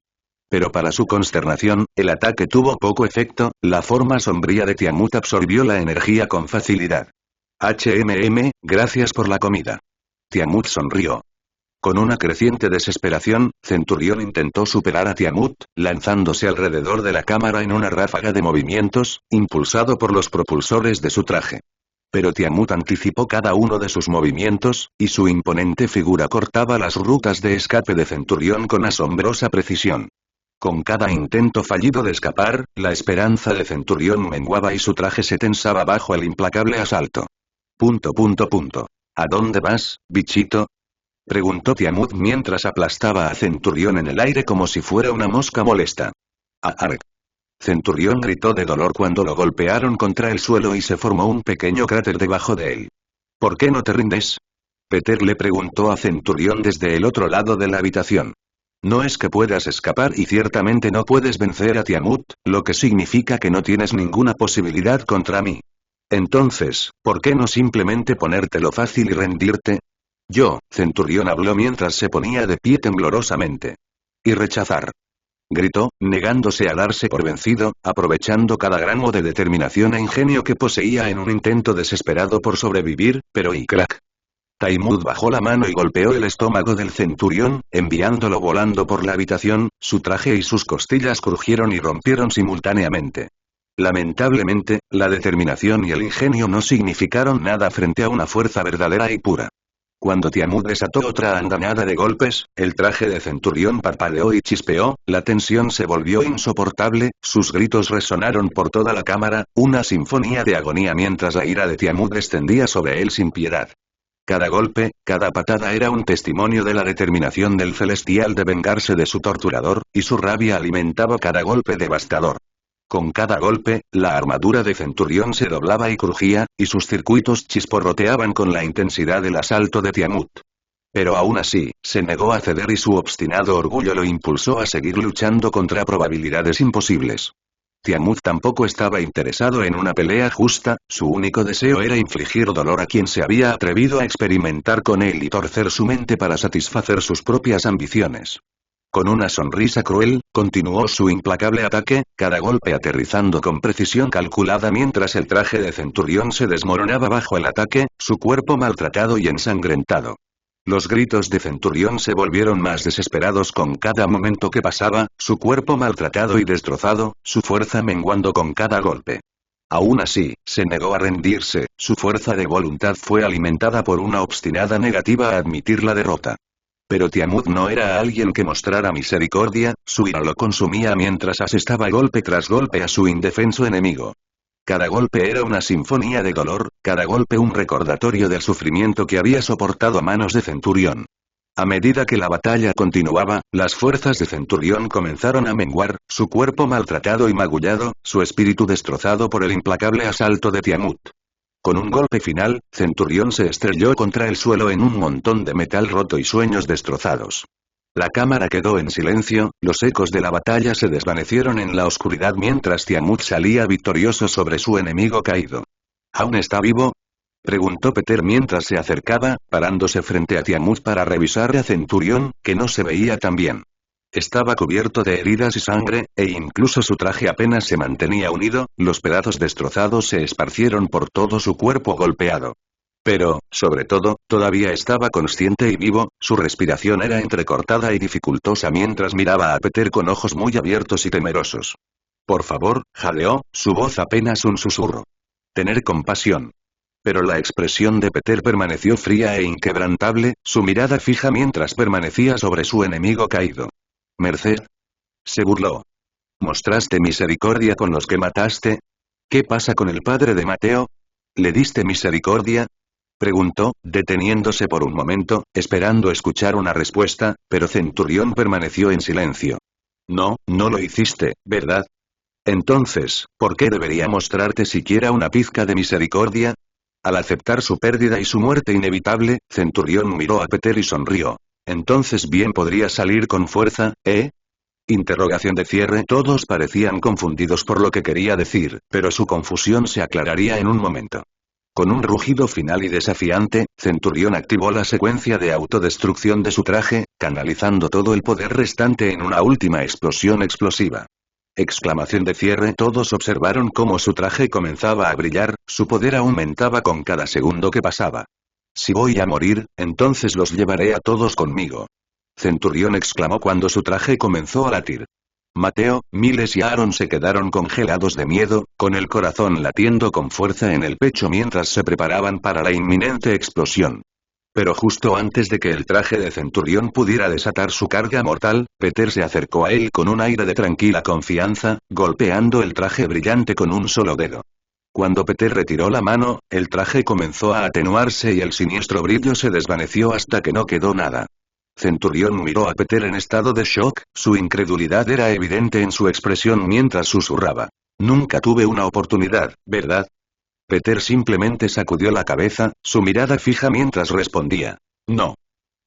Pero para su consternación, el ataque tuvo poco efecto, la forma sombría de Tiamut absorbió la energía con facilidad. Gracias por la comida. Tiamut sonrió. Con una creciente desesperación, Centurión intentó superar a Tiamut, lanzándose alrededor de la cámara en una ráfaga de movimientos, impulsado por los propulsores de su traje. Pero Tiamut anticipó cada uno de sus movimientos, y su imponente figura cortaba las rutas de escape de Centurión con asombrosa precisión. Con cada intento fallido de escapar, la esperanza de Centurión menguaba y su traje se tensaba bajo el implacable asalto. ¿A dónde vas, bichito? Preguntó Tiamut mientras aplastaba a Centurión en el aire como si fuera una mosca molesta. ¡Arg! Centurión gritó de dolor cuando lo golpearon contra el suelo y se formó un pequeño cráter debajo de él. ¿Por qué no te rindes? Peter le preguntó a Centurión desde el otro lado de la habitación. No es que puedas escapar y ciertamente no puedes vencer a Tiamut, lo que significa que no tienes ninguna posibilidad contra mí. Entonces, ¿por qué no simplemente ponértelo fácil y rendirte? Yo, Centurión habló mientras se ponía de pie temblorosamente. Y rechazar. Gritó, negándose a darse por vencido, aprovechando cada gramo de determinación e ingenio que poseía en un intento desesperado por sobrevivir, pero y crack. Taimud bajó la mano y golpeó el estómago del centurión, enviándolo volando por la habitación, su traje y sus costillas crujieron y rompieron simultáneamente. Lamentablemente, la determinación y el ingenio no significaron nada frente a una fuerza verdadera y pura. Cuando Tiamut desató otra andanada de golpes, el traje de centurión parpadeó y chispeó, la tensión se volvió insoportable, sus gritos resonaron por toda la cámara, una sinfonía de agonía mientras la ira de Tiamut descendía sobre él sin piedad. Cada golpe, cada patada era un testimonio de la determinación del celestial de vengarse de su torturador, y su rabia alimentaba cada golpe devastador. Con cada golpe, la armadura de Centurión se doblaba y crujía, y sus circuitos chisporroteaban con la intensidad del asalto de Tiamut. Pero aún así, se negó a ceder y su obstinado orgullo lo impulsó a seguir luchando contra probabilidades imposibles. Tiamut tampoco estaba interesado en una pelea justa, su único deseo era infligir dolor a quien se había atrevido a experimentar con él y torcer su mente para satisfacer sus propias ambiciones. Con una sonrisa cruel, continuó su implacable ataque, cada golpe aterrizando con precisión calculada mientras el traje de centurión se desmoronaba bajo el ataque, su cuerpo maltratado y ensangrentado. Los gritos de centurión se volvieron más desesperados con cada momento que pasaba, su cuerpo maltratado y destrozado, su fuerza menguando con cada golpe. Aún así, se negó a rendirse, su fuerza de voluntad fue alimentada por una obstinada negativa a admitir la derrota. Pero Tiamut no era alguien que mostrara misericordia, su ira lo consumía mientras asestaba golpe tras golpe a su indefenso enemigo. Cada golpe era una sinfonía de dolor, cada golpe un recordatorio del sufrimiento que había soportado a manos de Centurión. A medida que la batalla continuaba, las fuerzas de Centurión comenzaron a menguar, su cuerpo maltratado y magullado, su espíritu destrozado por el implacable asalto de Tiamut. Con un golpe final, Centurión se estrelló contra el suelo en un montón de metal roto y sueños destrozados. La cámara quedó en silencio, los ecos de la batalla se desvanecieron en la oscuridad mientras Tiamut salía victorioso sobre su enemigo caído. ¿Aún está vivo?, preguntó Peter mientras se acercaba, parándose frente a Tiamut para revisar a Centurión, que no se veía tan bien. Estaba cubierto de heridas y sangre, e incluso su traje apenas se mantenía unido, los pedazos destrozados se esparcieron por todo su cuerpo golpeado. Pero, sobre todo, todavía estaba consciente y vivo, su respiración era entrecortada y dificultosa mientras miraba a Peter con ojos muy abiertos y temerosos. Por favor, jadeó, su voz apenas un susurro. Tener compasión. Pero la expresión de Peter permaneció fría e inquebrantable, su mirada fija mientras permanecía sobre su enemigo caído. Merced. Se burló. ¿Mostraste misericordia con los que mataste? ¿Qué pasa con el padre de Mateo? ¿Le diste misericordia?, preguntó, deteniéndose por un momento, esperando escuchar una respuesta, pero Centurión permaneció en silencio. No, no lo hiciste, ¿verdad? Entonces, ¿por qué debería mostrarte siquiera una pizca de misericordia? Al aceptar su pérdida y su muerte inevitable, Centurión miró a Peter y sonrió. Entonces bien podría salir con fuerza, ¿eh? Interrogación de cierre. Todos parecían confundidos por lo que quería decir, pero su confusión se aclararía en un momento. Con un rugido final y desafiante, Centurión activó la secuencia de autodestrucción de su traje, canalizando todo el poder restante en una última explosión explosiva. Exclamación de cierre. Todos observaron cómo su traje comenzaba a brillar, su poder aumentaba con cada segundo que pasaba. Si voy a morir, entonces los llevaré a todos conmigo. Centurión exclamó cuando su traje comenzó a latir. Mateo, Miles y Aaron se quedaron congelados de miedo, con el corazón latiendo con fuerza en el pecho mientras se preparaban para la inminente explosión. Pero justo antes de que el traje de Centurión pudiera desatar su carga mortal, Peter se acercó a él con un aire de tranquila confianza, golpeando el traje brillante con un solo dedo. Cuando Peter retiró la mano, el traje comenzó a atenuarse y el siniestro brillo se desvaneció hasta que no quedó nada. Centurión miró a Peter en estado de shock, su incredulidad era evidente en su expresión mientras susurraba. Nunca tuve una oportunidad, ¿verdad? Peter simplemente sacudió la cabeza, su mirada fija mientras respondía. No.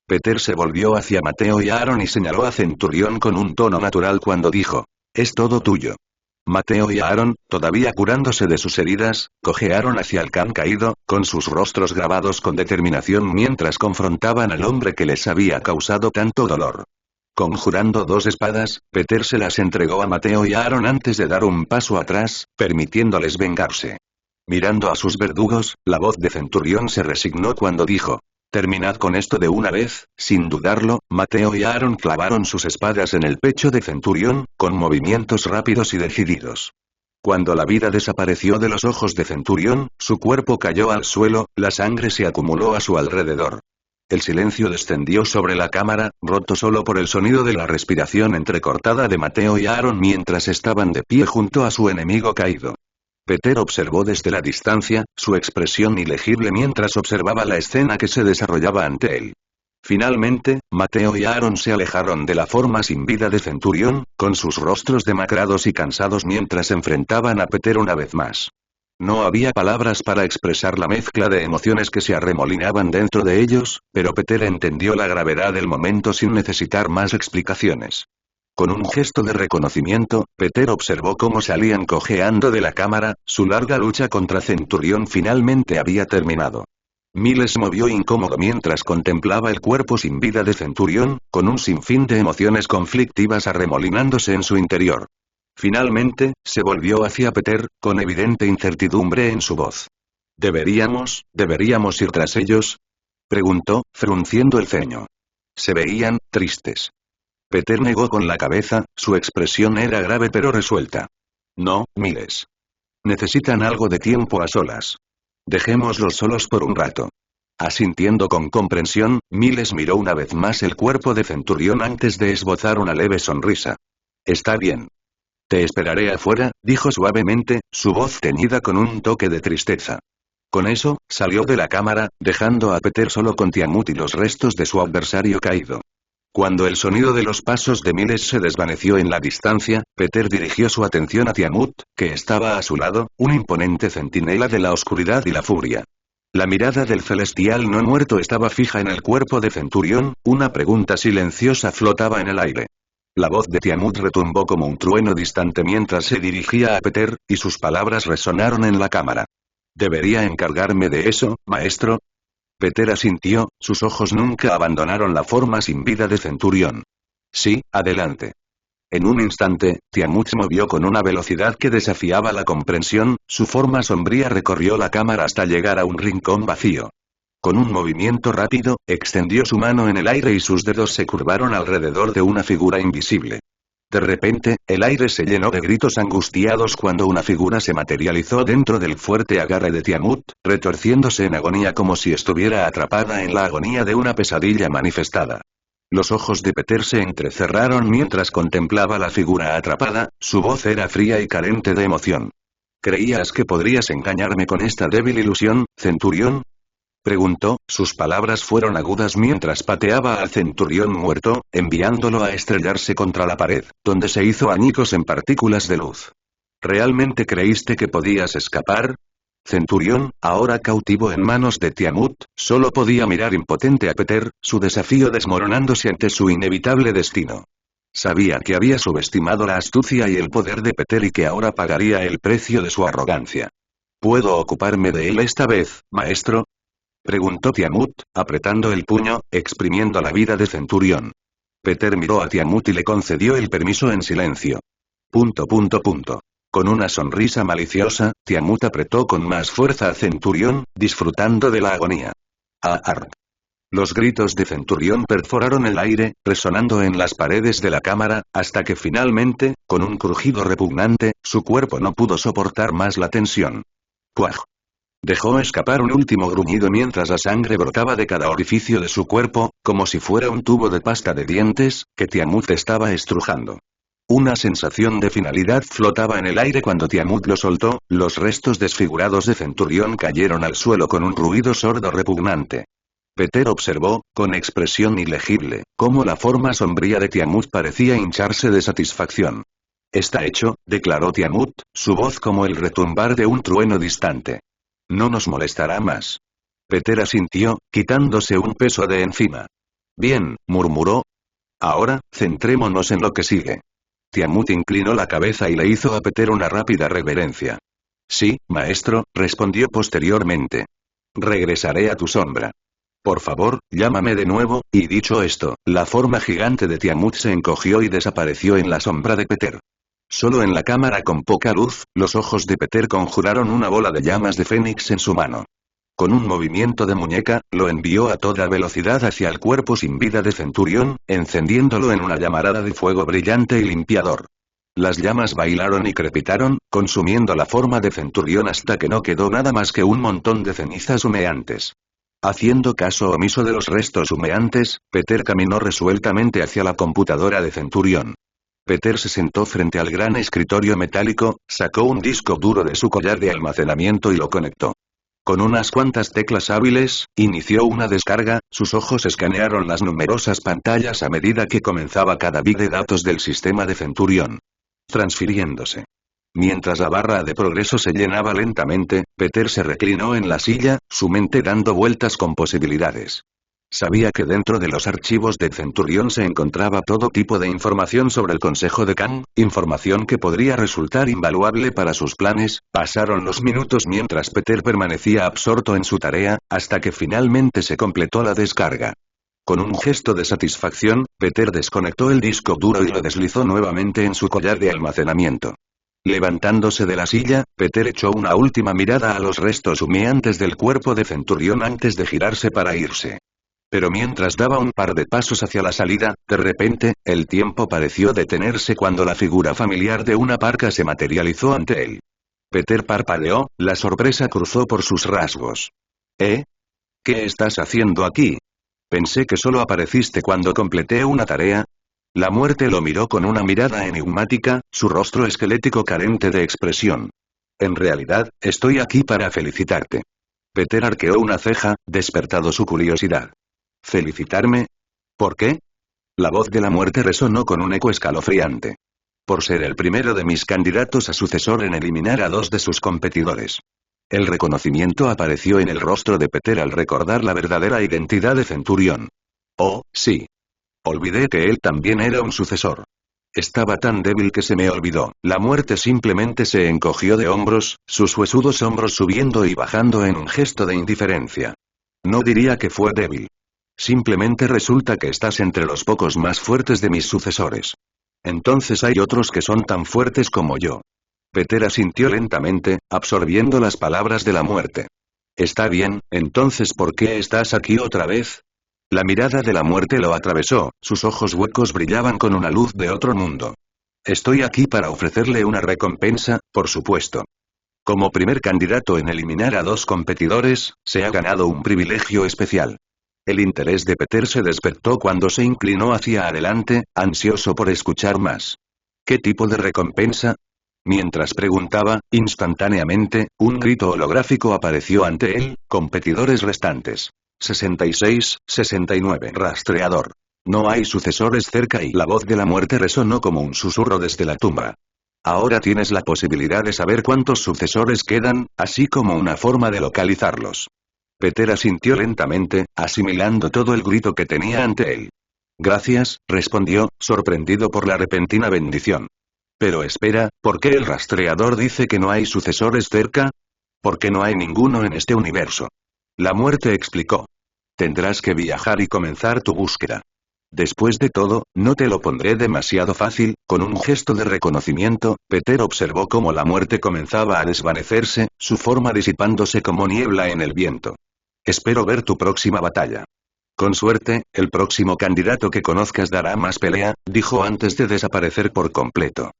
Peter se volvió hacia Mateo y Aaron y señaló a Centurión con un tono natural cuando dijo. Es todo tuyo. Mateo y Aaron, todavía curándose de sus heridas, cojearon hacia el can caído, con sus rostros grabados con determinación mientras confrontaban al hombre que les había causado tanto dolor. Conjurando dos espadas, Peter se las entregó a Mateo y a Aaron antes de dar un paso atrás, permitiéndoles vengarse. Mirando a sus verdugos, la voz de Centurión se resignó cuando dijo: «Terminad con esto de una vez». Sin dudarlo, Mateo y Aaron clavaron sus espadas en el pecho de Centurión, con movimientos rápidos y decididos. Cuando la vida desapareció de los ojos de Centurión, su cuerpo cayó al suelo, la sangre se acumuló a su alrededor. El silencio descendió sobre la cámara, roto solo por el sonido de la respiración entrecortada de Mateo y Aaron mientras estaban de pie junto a su enemigo caído. Peter observó desde la distancia, su expresión ilegible mientras observaba la escena que se desarrollaba ante él. Finalmente, Mateo y Aaron se alejaron de la forma sin vida de Centurión, con sus rostros demacrados y cansados mientras enfrentaban a Peter una vez más. No había palabras para expresar la mezcla de emociones que se arremolinaban dentro de ellos, pero Peter entendió la gravedad del momento sin necesitar más explicaciones. Con un gesto de reconocimiento, Peter observó cómo salían cojeando de la cámara, su larga lucha contra Centurión finalmente había terminado. Miles se movió incómodo mientras contemplaba el cuerpo sin vida de Centurión, con un sinfín de emociones conflictivas arremolinándose en su interior. Finalmente, se volvió hacia Peter, con evidente incertidumbre en su voz. ¿Deberíamos ir tras ellos?», preguntó, frunciendo el ceño. Se veían tristes. Peter negó con la cabeza, su expresión era grave pero resuelta. «No, Miles. Necesitan algo de tiempo a solas. Dejémoslos solos por un rato». Asintiendo con comprensión, Miles miró una vez más el cuerpo de Centurión antes de esbozar una leve sonrisa. «Está bien. Te esperaré afuera», dijo suavemente, su voz teñida con un toque de tristeza. Con eso, salió de la cámara, dejando a Peter solo con Tiamut y los restos de su adversario caído. Cuando el sonido de los pasos de Miles se desvaneció en la distancia, Peter dirigió su atención a Tiamut, que estaba a su lado, un imponente centinela de la oscuridad y la furia. La mirada del celestial no muerto estaba fija en el cuerpo de Centurión, una pregunta silenciosa flotaba en el aire. La voz de Tiamut retumbó como un trueno distante mientras se dirigía a Peter, y sus palabras resonaron en la cámara. «¿Debería encargarme de eso, maestro?». Peter asintió, sus ojos nunca abandonaron la forma sin vida de Centurión. «Sí, adelante». En un instante, Tiamut se movió con una velocidad que desafiaba la comprensión, su forma sombría recorrió la cámara hasta llegar a un rincón vacío. Con un movimiento rápido, extendió su mano en el aire y sus dedos se curvaron alrededor de una figura invisible. De repente, el aire se llenó de gritos angustiados cuando una figura se materializó dentro del fuerte agarre de Tiamut, retorciéndose en agonía como si estuviera atrapada en la agonía de una pesadilla manifestada. Los ojos de Peter se entrecerraron mientras contemplaba la figura atrapada, su voz era fría y carente de emoción. «¿Creías que podrías engañarme con esta débil ilusión, Centurión?», preguntó, sus palabras fueron agudas mientras pateaba al Centurión muerto, enviándolo a estrellarse contra la pared, donde se hizo añicos en partículas de luz. «¿Realmente creíste que podías escapar?». Centurión, ahora cautivo en manos de Tiamut, solo podía mirar impotente a Peter, su desafío desmoronándose ante su inevitable destino. Sabía que había subestimado la astucia y el poder de Peter y que ahora pagaría el precio de su arrogancia. «¿Puedo ocuparme de él esta vez, maestro?», preguntó Tiamut, apretando el puño, exprimiendo la vida de Centurión. Peter miró a Tiamut y le concedió el permiso en silencio. Con una sonrisa maliciosa, Tiamut apretó con más fuerza a Centurión, disfrutando de la agonía. «¡Ah!». Los gritos de Centurión perforaron el aire, resonando en las paredes de la cámara, hasta que finalmente, con un crujido repugnante, su cuerpo no pudo soportar más la tensión. «¡Puaj!». Dejó escapar un último gruñido mientras la sangre brotaba de cada orificio de su cuerpo, como si fuera un tubo de pasta de dientes, que Tiamut estaba estrujando. Una sensación de finalidad flotaba en el aire cuando Tiamut lo soltó, los restos desfigurados de Centurión cayeron al suelo con un ruido sordo repugnante. Peter observó, con expresión ilegible, cómo la forma sombría de Tiamut parecía hincharse de satisfacción. «Está hecho», declaró Tiamut, su voz como el retumbar de un trueno distante. «No nos molestará más». Peter asintió, quitándose un peso de encima. «Bien», murmuró. «Ahora, centrémonos en lo que sigue». Tiamat inclinó la cabeza y le hizo a Peter una rápida reverencia. Sí, maestro, respondió posteriormente. Regresaré a tu sombra. Por favor, llámame de nuevo, y dicho esto, la forma gigante de Tiamat se encogió y desapareció en la sombra de Peter. Solo en la cámara con poca luz, los ojos de Peter conjuraron una bola de llamas de fénix en su mano. Con un movimiento de muñeca, lo envió a toda velocidad hacia el cuerpo sin vida de Centurión, encendiéndolo en una llamarada de fuego brillante y limpiador. Las llamas bailaron y crepitaron, consumiendo la forma de Centurión hasta que no quedó nada más que un montón de cenizas humeantes. Haciendo caso omiso de los restos humeantes, Peter caminó resueltamente hacia la computadora de Centurión. Peter se sentó frente al gran escritorio metálico, sacó un disco duro de su collar de almacenamiento y lo conectó. Con unas cuantas teclas hábiles, inició una descarga, sus ojos escanearon las numerosas pantallas a medida que comenzaba cada bit de datos del sistema de Centurión. Transfiriéndose. Mientras la barra de progreso se llenaba lentamente, Peter se reclinó en la silla, su mente dando vueltas con posibilidades. Sabía que dentro de los archivos de Centurión se encontraba todo tipo de información sobre el Consejo de Khan, información que podría resultar invaluable para sus planes. Pasaron los minutos mientras Peter permanecía absorto en su tarea, hasta que finalmente se completó la descarga. Con un gesto de satisfacción, Peter desconectó el disco duro y lo deslizó nuevamente en su collar de almacenamiento. Levantándose de la silla, Peter echó una última mirada a los restos humeantes del cuerpo de Centurión antes de girarse para irse. Pero mientras daba un par de pasos hacia la salida, de repente, el tiempo pareció detenerse cuando la figura familiar de una parca se materializó ante él. Peter parpadeó, la sorpresa cruzó por sus rasgos. ¿Eh? ¿Qué estás haciendo aquí? Pensé que solo apareciste cuando completé una tarea. La muerte lo miró con una mirada enigmática, su rostro esquelético carente de expresión. En realidad, estoy aquí para felicitarte. Peter arqueó una ceja, despertado su curiosidad. ¿Felicitarme? ¿Por qué? La voz de la muerte resonó con un eco escalofriante. Por ser el primero de mis candidatos a sucesor en eliminar a 2 de sus competidores. El reconocimiento apareció en el rostro de Peter al recordar la verdadera identidad de Centurión. Oh, sí. Olvidé que él también era un sucesor. Estaba tan débil que se me olvidó. La muerte simplemente se encogió de hombros, sus huesudos hombros subiendo y bajando en un gesto de indiferencia. No diría que fue débil. Simplemente resulta que estás entre los pocos más fuertes de mis sucesores. Entonces hay otros que son tan fuertes como yo. Peter asintió lentamente, absorbiendo las palabras de la muerte. Está bien, entonces ¿por qué estás aquí otra vez? La mirada de la muerte lo atravesó, sus ojos huecos brillaban con una luz de otro mundo. Estoy aquí para ofrecerle una recompensa, por supuesto. Como primer candidato en eliminar a 2 competidores, se ha ganado un privilegio especial. El interés de Peter se despertó cuando se inclinó hacia adelante, ansioso por escuchar más. ¿Qué tipo de recompensa? Mientras preguntaba, instantáneamente, un grito holográfico apareció ante él, competidores restantes. 66, 69. Rastreador. No hay sucesores cerca y la voz de la muerte resonó como un susurro desde la tumba. Ahora tienes la posibilidad de saber cuántos sucesores quedan, así como una forma de localizarlos. Peter asintió lentamente, asimilando todo el grito que tenía ante él. Gracias, respondió, sorprendido por la repentina bendición. Pero espera, ¿por qué el rastreador dice que no hay sucesores cerca? Porque no hay ninguno en este universo. La muerte explicó. Tendrás que viajar y comenzar tu búsqueda. Después de todo, no te lo pondré demasiado fácil. Con un gesto de reconocimiento, Peter observó cómo la muerte comenzaba a desvanecerse, su forma disipándose como niebla en el viento. Espero ver tu próxima batalla. Con suerte, el próximo candidato que conozcas dará más pelea, dijo antes de desaparecer por completo.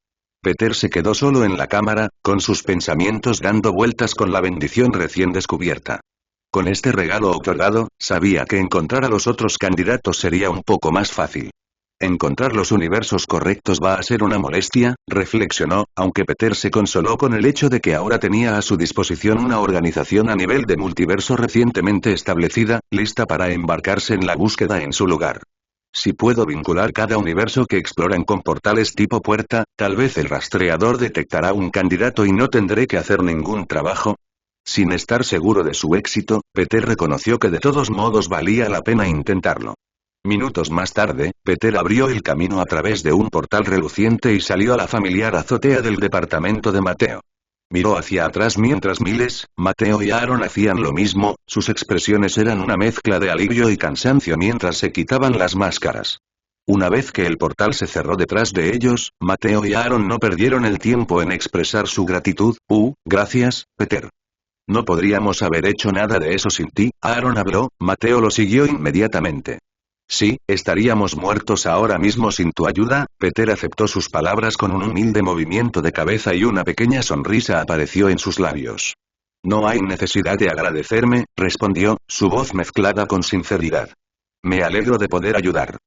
Peter se quedó solo en la cámara, con sus pensamientos dando vueltas con la bendición recién descubierta. Con este regalo otorgado, sabía que encontrar a los otros candidatos sería un poco más fácil. Encontrar los universos correctos va a ser una molestia, reflexionó, aunque Peter se consoló con el hecho de que ahora tenía a su disposición una organización a nivel de multiverso recientemente establecida, lista para embarcarse en la búsqueda en su lugar. Si puedo vincular cada universo que exploran con portales tipo puerta, tal vez el rastreador detectará un candidato y no tendré que hacer ningún trabajo. Sin estar seguro de su éxito, Peter reconoció que de todos modos valía la pena intentarlo. Minutos más tarde, Peter abrió el camino a través de un portal reluciente y salió a la familiar azotea del departamento de Mateo. Miró hacia atrás mientras Miles, Mateo y Aaron hacían lo mismo, sus expresiones eran una mezcla de alivio y cansancio mientras se quitaban las máscaras. Una vez que el portal se cerró detrás de ellos, Mateo y Aaron no perdieron el tiempo en expresar su gratitud. Gracias, Peter. No podríamos haber hecho nada de eso sin ti, Aaron habló, Mateo lo siguió inmediatamente. Sí, estaríamos muertos ahora mismo sin tu ayuda. Peter aceptó sus palabras con un humilde movimiento de cabeza y una pequeña sonrisa apareció en sus labios. No hay necesidad de agradecerme, respondió, su voz mezclada con sinceridad. Me alegro de poder ayudar.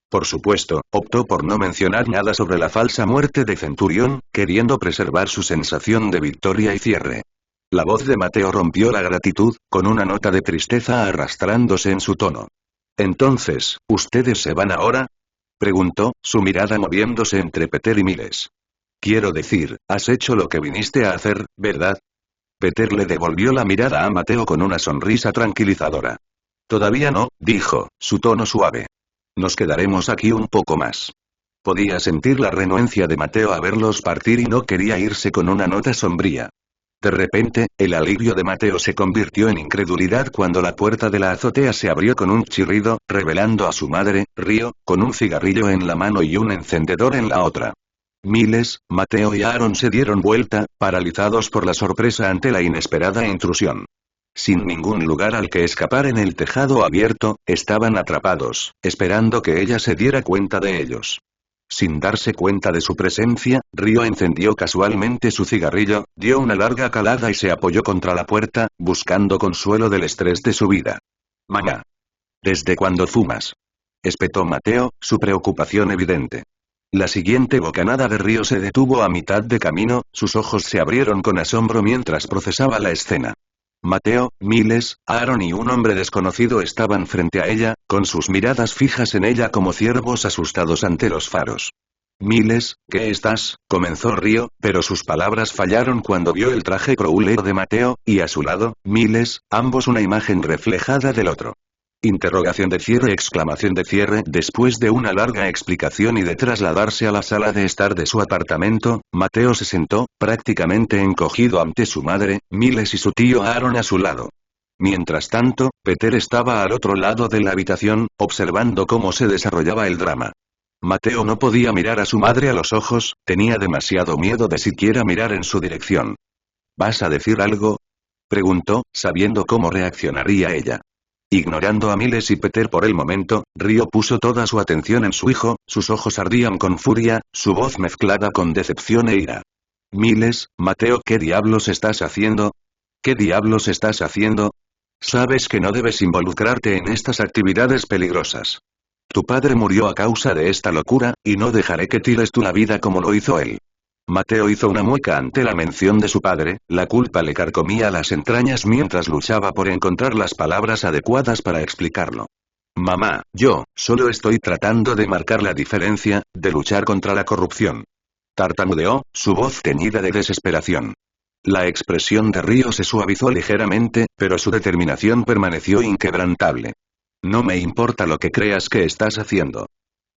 Por supuesto, optó por no mencionar nada sobre la falsa muerte de Centurión, queriendo preservar su sensación de victoria y cierre. La voz de Mateo rompió la gratitud, con una nota de tristeza arrastrándose en su tono. Entonces, ¿ustedes se van ahora? Preguntó, su mirada moviéndose entre Peter y Miles. Quiero decir, has hecho lo que viniste a hacer, ¿verdad? Peter le devolvió la mirada a Mateo con una sonrisa tranquilizadora. Todavía no, dijo, su tono suave. Nos quedaremos aquí un poco más. Podía sentir la renuencia de Mateo a verlos partir y no quería irse con una nota sombría. De repente, el alivio de Mateo se convirtió en incredulidad cuando la puerta de la azotea se abrió con un chirrido, revelando a su madre, Río, con un cigarrillo en la mano y un encendedor en la otra. Miles, Mateo y Aaron se dieron vuelta, paralizados por la sorpresa ante la inesperada intrusión. Sin ningún lugar al que escapar en el tejado abierto, estaban atrapados, esperando que ella se diera cuenta de ellos. Sin darse cuenta de su presencia, Río encendió casualmente su cigarrillo, dio una larga calada y se apoyó contra la puerta, buscando consuelo del estrés de su vida. Mamá. ¿Desde cuándo fumas? Espetó Mateo, su preocupación evidente. La siguiente bocanada de Río se detuvo a mitad de camino, sus ojos se abrieron con asombro mientras procesaba la escena. Mateo, Miles, Aaron y un hombre desconocido estaban frente a ella, con sus miradas fijas en ella como ciervos asustados ante los faros. Miles, ¿qué estás? Comenzó Río, pero sus palabras fallaron cuando vio el traje crawler de Mateo, y a su lado, Miles, ambos una imagen reflejada del otro. Interrogación de cierre, exclamación de cierre. Después de una larga explicación y de trasladarse a la sala de estar de su apartamento, Mateo se sentó, prácticamente encogido ante su madre, Miles y su tío Aaron a su lado. Mientras tanto, Peter estaba al otro lado de la habitación, observando cómo se desarrollaba el drama. Mateo no podía mirar a su madre a los ojos, tenía demasiado miedo de siquiera mirar en su dirección. ¿Vas a decir algo? Preguntó, sabiendo cómo reaccionaría ella. Ignorando a Miles y Peter por el momento, Río puso toda su atención en su hijo, sus ojos ardían con furia, su voz mezclada con decepción e ira. Miles, Mateo, ¿qué diablos estás haciendo? ¿Qué diablos estás haciendo? Sabes que no debes involucrarte en estas actividades peligrosas. Tu padre murió a causa de esta locura, y no dejaré que tires tú la vida como lo hizo él. Mateo hizo una mueca ante la mención de su padre, la culpa le carcomía las entrañas mientras luchaba por encontrar las palabras adecuadas para explicarlo. Mamá, yo, solo estoy tratando de marcar la diferencia, de luchar contra la corrupción. Tartamudeó, su voz teñida de desesperación. La expresión de Río se suavizó ligeramente, pero su determinación permaneció inquebrantable. No me importa lo que creas que estás haciendo.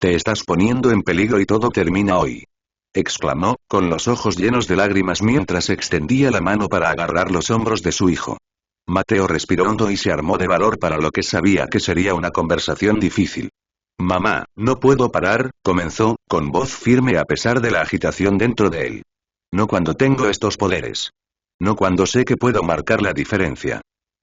Te estás poniendo en peligro y todo termina hoy. Exclamó, con los ojos llenos de lágrimas mientras extendía la mano para agarrar los hombros de su hijo. Mateo respiró hondo y se armó de valor para lo que sabía que sería una conversación difícil. Mamá, no puedo parar, comenzó, con voz firme a pesar de la agitación dentro de él. No cuando tengo estos poderes. No cuando sé que puedo marcar la diferencia.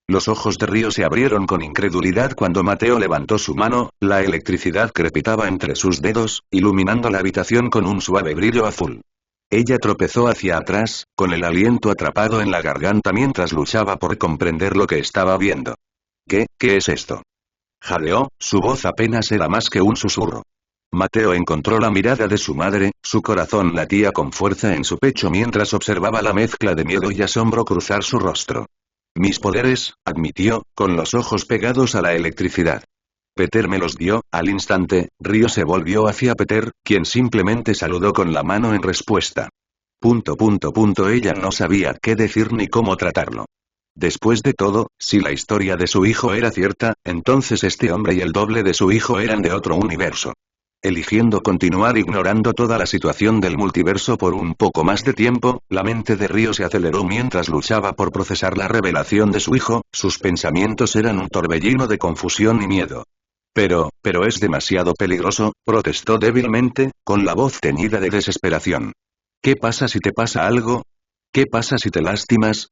Los ojos de Río se abrieron con incredulidad cuando Mateo levantó su mano, la electricidad crepitaba entre sus dedos, iluminando la habitación con un suave brillo azul. Ella tropezó hacia atrás, con el aliento atrapado en la garganta mientras luchaba por comprender lo que estaba viendo. ¿Qué es esto? Jadeó, su voz apenas era más que un susurro. Mateo encontró la mirada de su madre, su corazón latía con fuerza en su pecho mientras observaba la mezcla de miedo y asombro cruzar su rostro. Mis poderes, admitió, con los ojos pegados a la electricidad. Peter me los dio. Al instante, Río se volvió hacia Peter, quien simplemente saludó con la mano en respuesta. Ella no sabía qué decir ni cómo tratarlo. Después de todo, si la historia de su hijo era cierta, entonces este hombre y el doble de su hijo eran de otro universo. Eligiendo continuar ignorando toda la situación del multiverso por un poco más de tiempo, la mente de Ryo se aceleró mientras luchaba por procesar la revelación de su hijo, sus pensamientos eran un torbellino de confusión y miedo. Pero es demasiado peligroso, protestó débilmente, con la voz teñida de desesperación. ¿Qué pasa si te pasa algo? ¿Qué pasa si te lastimas?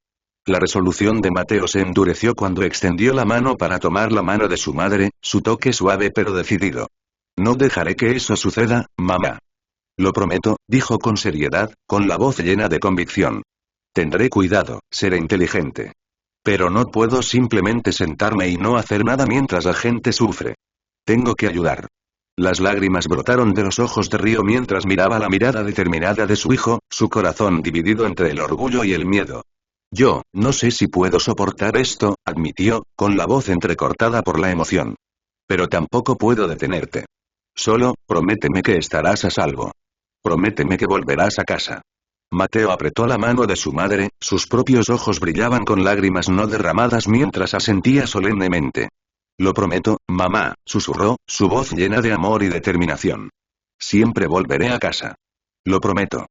La resolución de Mateo se endureció cuando extendió la mano para tomar la mano de su madre, su toque suave pero decidido. No dejaré que eso suceda, mamá. Lo prometo, dijo con seriedad, con la voz llena de convicción. Tendré cuidado, seré inteligente. Pero no puedo simplemente sentarme y no hacer nada mientras la gente sufre. Tengo que ayudar. Las lágrimas brotaron de los ojos de Ryo mientras miraba la mirada determinada de su hijo, su corazón dividido entre el orgullo y el miedo. Yo, no sé si puedo soportar esto, admitió, con la voz entrecortada por la emoción. Pero tampoco puedo detenerte. Solo, prométeme que estarás a salvo. Prométeme que volverás a casa. Mateo apretó la mano de su madre, sus propios ojos brillaban con lágrimas no derramadas mientras asentía solemnemente. Lo prometo, mamá, susurró, su voz llena de amor y determinación. Siempre volveré a casa. Lo prometo.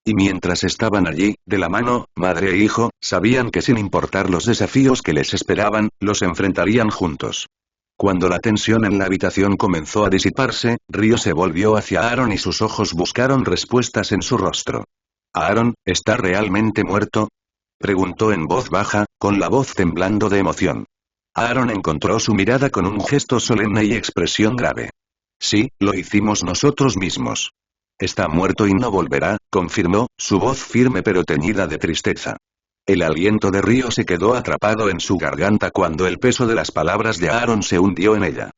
Y mientras estaban allí, de la mano, madre e hijo, sabían que sin importar los desafíos que les esperaban, los enfrentarían juntos. Cuando la tensión en la habitación comenzó a disiparse, Ryo se volvió hacia Aaron y sus ojos buscaron respuestas en su rostro. ¿Aaron, está realmente muerto? Preguntó en voz baja, con la voz temblando de emoción. Aaron encontró su mirada con un gesto solemne y expresión grave. Sí, lo hicimos nosotros mismos. Está muerto y no volverá, confirmó, su voz firme pero teñida de tristeza. El aliento de Ryo se quedó atrapado en su garganta cuando el peso de las palabras de Aaron se hundió en ella.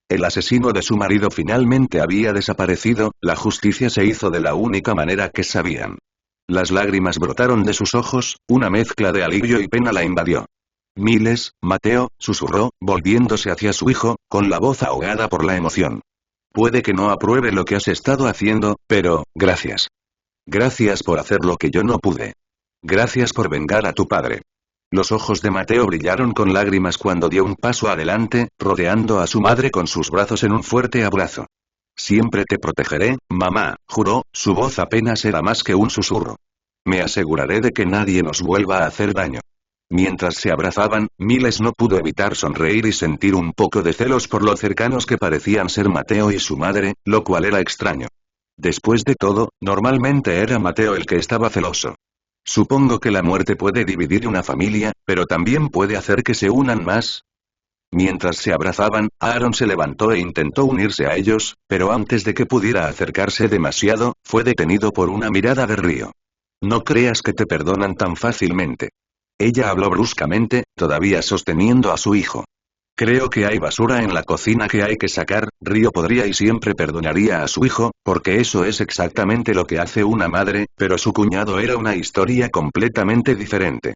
El asesino de su marido finalmente había desaparecido, la justicia se hizo de la única manera que sabían. Las lágrimas brotaron de sus ojos, una mezcla de alivio y pena la invadió. Miles, Mateo, susurró, volviéndose hacia su hijo, con la voz ahogada por la emoción. Puede que no apruebe lo que has estado haciendo, pero, gracias. Gracias por hacer lo que yo no pude. Gracias por vengar a tu padre. Los ojos de Mateo brillaron con lágrimas cuando dio un paso adelante, rodeando a su madre con sus brazos en un fuerte abrazo. Siempre te protegeré, mamá, juró, su voz apenas era más que un susurro. Me aseguraré de que nadie nos vuelva a hacer daño. Mientras se abrazaban, Miles no pudo evitar sonreír y sentir un poco de celos por lo cercanos que parecían ser Mateo y su madre, lo cual era extraño. Después de todo, normalmente era Mateo el que estaba celoso. Supongo que la muerte puede dividir una familia, pero también puede hacer que se unan más. Mientras se abrazaban, Aaron se levantó e intentó unirse a ellos, pero antes de que pudiera acercarse demasiado, fue detenido por una mirada de Ryo. No creas que te perdonan tan fácilmente. Ella habló bruscamente, todavía sosteniendo a su hijo. Creo que hay basura en la cocina que hay que sacar. Ryo podría y siempre perdonaría a su hijo, porque eso es exactamente lo que hace una madre, pero su cuñado era una historia completamente diferente.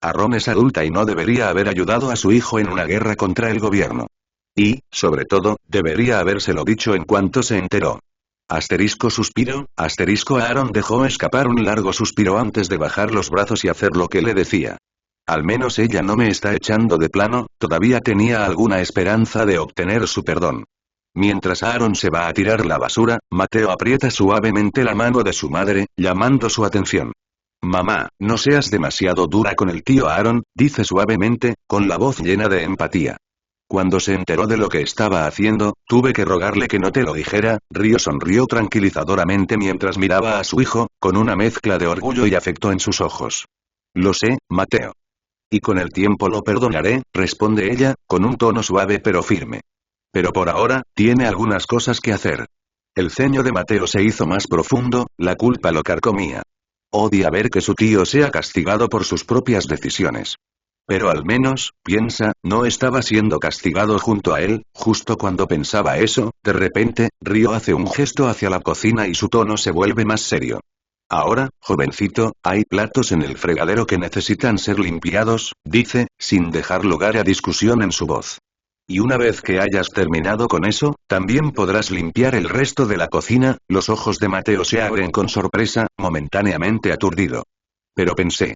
Aaron es adulta y no debería haber ayudado a su hijo en una guerra contra el gobierno. Y, sobre todo, debería habérselo dicho en cuanto se enteró. Asterisco suspiro, asterisco Aaron dejó escapar un largo suspiro antes de bajar los brazos y hacer lo que le decía. Al menos ella no me está echando de plano, todavía tenía alguna esperanza de obtener su perdón. Mientras Aaron se va a tirar la basura, Mateo aprieta suavemente la mano de su madre, llamando su atención. Mamá, no seas demasiado dura con el tío Aaron, dice suavemente, con la voz llena de empatía. Cuando se enteró de lo que estaba haciendo, tuve que rogarle que no te lo dijera. Ryo sonrió tranquilizadoramente mientras miraba a su hijo, con una mezcla de orgullo y afecto en sus ojos. Lo sé, Mateo. Y con el tiempo lo perdonaré, responde ella, con un tono suave pero firme. Pero por ahora, tiene algunas cosas que hacer. El ceño de Mateo se hizo más profundo, la culpa lo carcomía. Odia ver que su tío sea castigado por sus propias decisiones. Pero al menos, piensa, no estaba siendo castigado junto a él. Justo cuando pensaba eso, de repente, Ryo hace un gesto hacia la cocina y su tono se vuelve más serio. Ahora, jovencito, hay platos en el fregadero que necesitan ser limpiados, dice, sin dejar lugar a discusión en su voz. Y una vez que hayas terminado con eso, también podrás limpiar el resto de la cocina. Los ojos de Mateo se abren con sorpresa, momentáneamente aturdido. Pero pensé.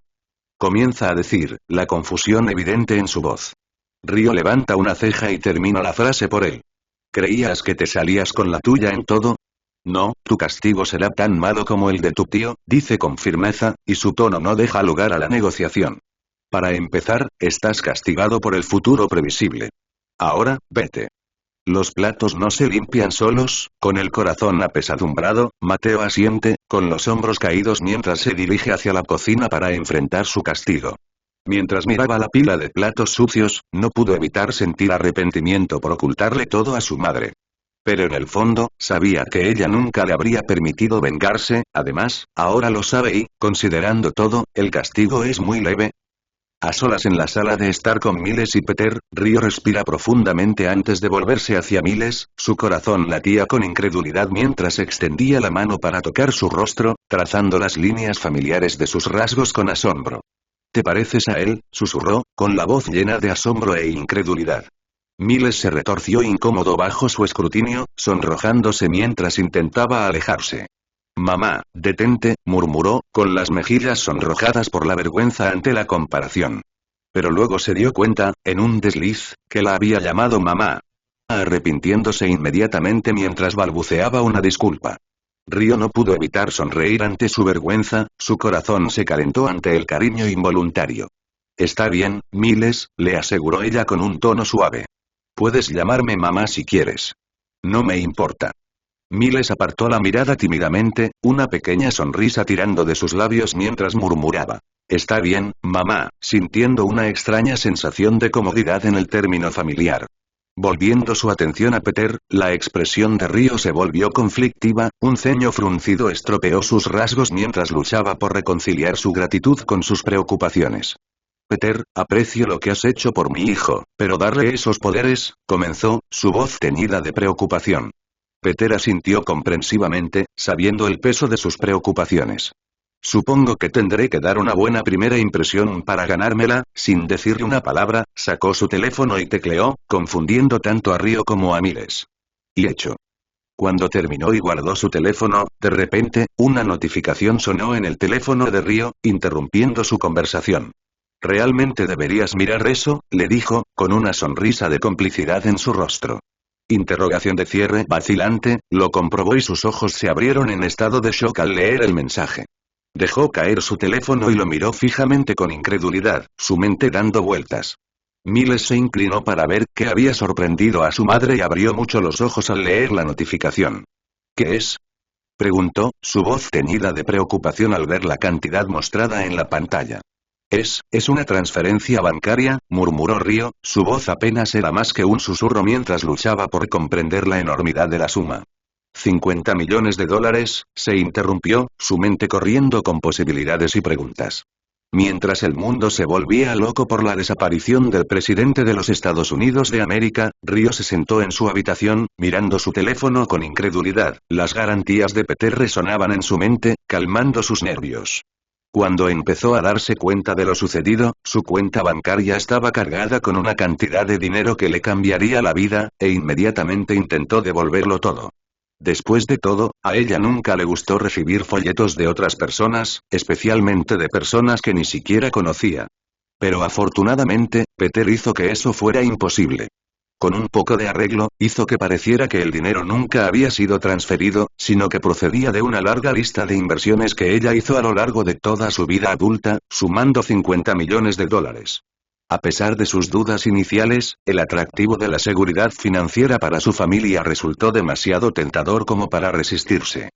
Comienza a decir, la confusión evidente en su voz. Ryo levanta una ceja y termina la frase por él. ¿Creías que te salías con la tuya en todo? No, tu castigo será tan malo como el de tu tío, dice con firmeza, y su tono no deja lugar a la negociación. Para empezar, estás castigado por el futuro previsible. Ahora, vete. Los platos no se limpian solos. Con el corazón apesadumbrado, Mateo asiente, con los hombros caídos mientras se dirige hacia la cocina para enfrentar su castigo. Mientras miraba la pila de platos sucios, no pudo evitar sentir arrepentimiento por ocultarle todo a su madre. Pero en el fondo, sabía que ella nunca le habría permitido vengarse, además, ahora lo sabe y, considerando todo, el castigo es muy leve. A solas en la sala de estar con Miles y Peter, Ryo respira profundamente antes de volverse hacia Miles, su corazón latía con incredulidad mientras extendía la mano para tocar su rostro, trazando las líneas familiares de sus rasgos con asombro. ¿Te pareces a él?, susurró, con la voz llena de asombro e incredulidad. Miles se retorció incómodo bajo su escrutinio, sonrojándose mientras intentaba alejarse. Mamá, detente, murmuró, con las mejillas sonrojadas por la vergüenza ante la comparación. Pero luego se dio cuenta, en un desliz, que la había llamado mamá. Arrepintiéndose inmediatamente mientras balbuceaba una disculpa. Ryo no pudo evitar sonreír ante su vergüenza, su corazón se calentó ante el cariño involuntario. Está bien, Miles, le aseguró ella con un tono suave. Puedes llamarme mamá si quieres. No me importa. Miles apartó la mirada tímidamente, una pequeña sonrisa tirando de sus labios mientras murmuraba. Está bien, mamá, sintiendo una extraña sensación de comodidad en el término familiar. Volviendo su atención a Peter, la expresión de Ryo se volvió conflictiva, un ceño fruncido estropeó sus rasgos mientras luchaba por reconciliar su gratitud con sus preocupaciones. Peter, aprecio lo que has hecho por mi hijo, pero darle esos poderes, comenzó, su voz teñida de preocupación. Peter asintió comprensivamente, sabiendo el peso de sus preocupaciones. Supongo que tendré que dar una buena primera impresión para ganármela. Sin decirle una palabra, sacó su teléfono y tecleó, confundiendo tanto a Ryo como a Miles. Y hecho. Cuando terminó y guardó su teléfono, de repente, una notificación sonó en el teléfono de Ryo, interrumpiendo su conversación. «Realmente deberías mirar eso», le dijo, con una sonrisa de complicidad en su rostro. Interrogación de cierre vacilante, lo comprobó y sus ojos se abrieron en estado de shock al leer el mensaje. Dejó caer su teléfono y lo miró fijamente con incredulidad, su mente dando vueltas. Miles se inclinó para ver qué había sorprendido a su madre y abrió mucho los ojos al leer la notificación. ¿Qué es?, preguntó, su voz teñida de preocupación al ver la cantidad mostrada en la pantalla. Es una transferencia bancaria», murmuró Ryo, su voz apenas era más que un susurro mientras luchaba por comprender la enormidad de la suma. $50 millones, se interrumpió, su mente corriendo con posibilidades y preguntas. Mientras el mundo se volvía loco por la desaparición del presidente de los Estados Unidos de América, Ryo se sentó en su habitación, mirando su teléfono con incredulidad, las garantías de Peter resonaban en su mente, calmando sus nervios. Cuando empezó a darse cuenta de lo sucedido, su cuenta bancaria estaba cargada con una cantidad de dinero que le cambiaría la vida, e inmediatamente intentó devolverlo todo. Después de todo, a ella nunca le gustó recibir folletos de otras personas, especialmente de personas que ni siquiera conocía. Pero afortunadamente, Peter hizo que eso fuera imposible. Con un poco de arreglo, hizo que pareciera que el dinero nunca había sido transferido, sino que procedía de una larga lista de inversiones que ella hizo a lo largo de toda su vida adulta, sumando $50 millones. A pesar de sus dudas iniciales, el atractivo de la seguridad financiera para su familia resultó demasiado tentador como para resistirse.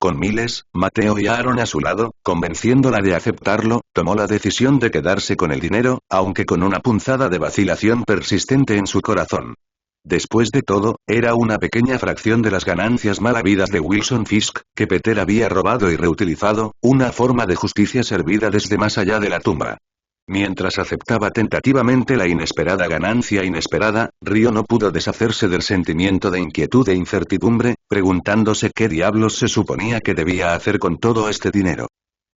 Con Miles, Mateo y Aaron a su lado, convenciéndola de aceptarlo, tomó la decisión de quedarse con el dinero, aunque con una punzada de vacilación persistente en su corazón. Después de todo, era una pequeña fracción de las ganancias mal habidas de Wilson Fisk, que Peter había robado y reutilizado, una forma de justicia servida desde más allá de la tumba. Mientras aceptaba tentativamente la inesperada ganancia inesperada, Ryo no pudo deshacerse del sentimiento de inquietud e incertidumbre, preguntándose qué diablos se suponía que debía hacer con todo este dinero.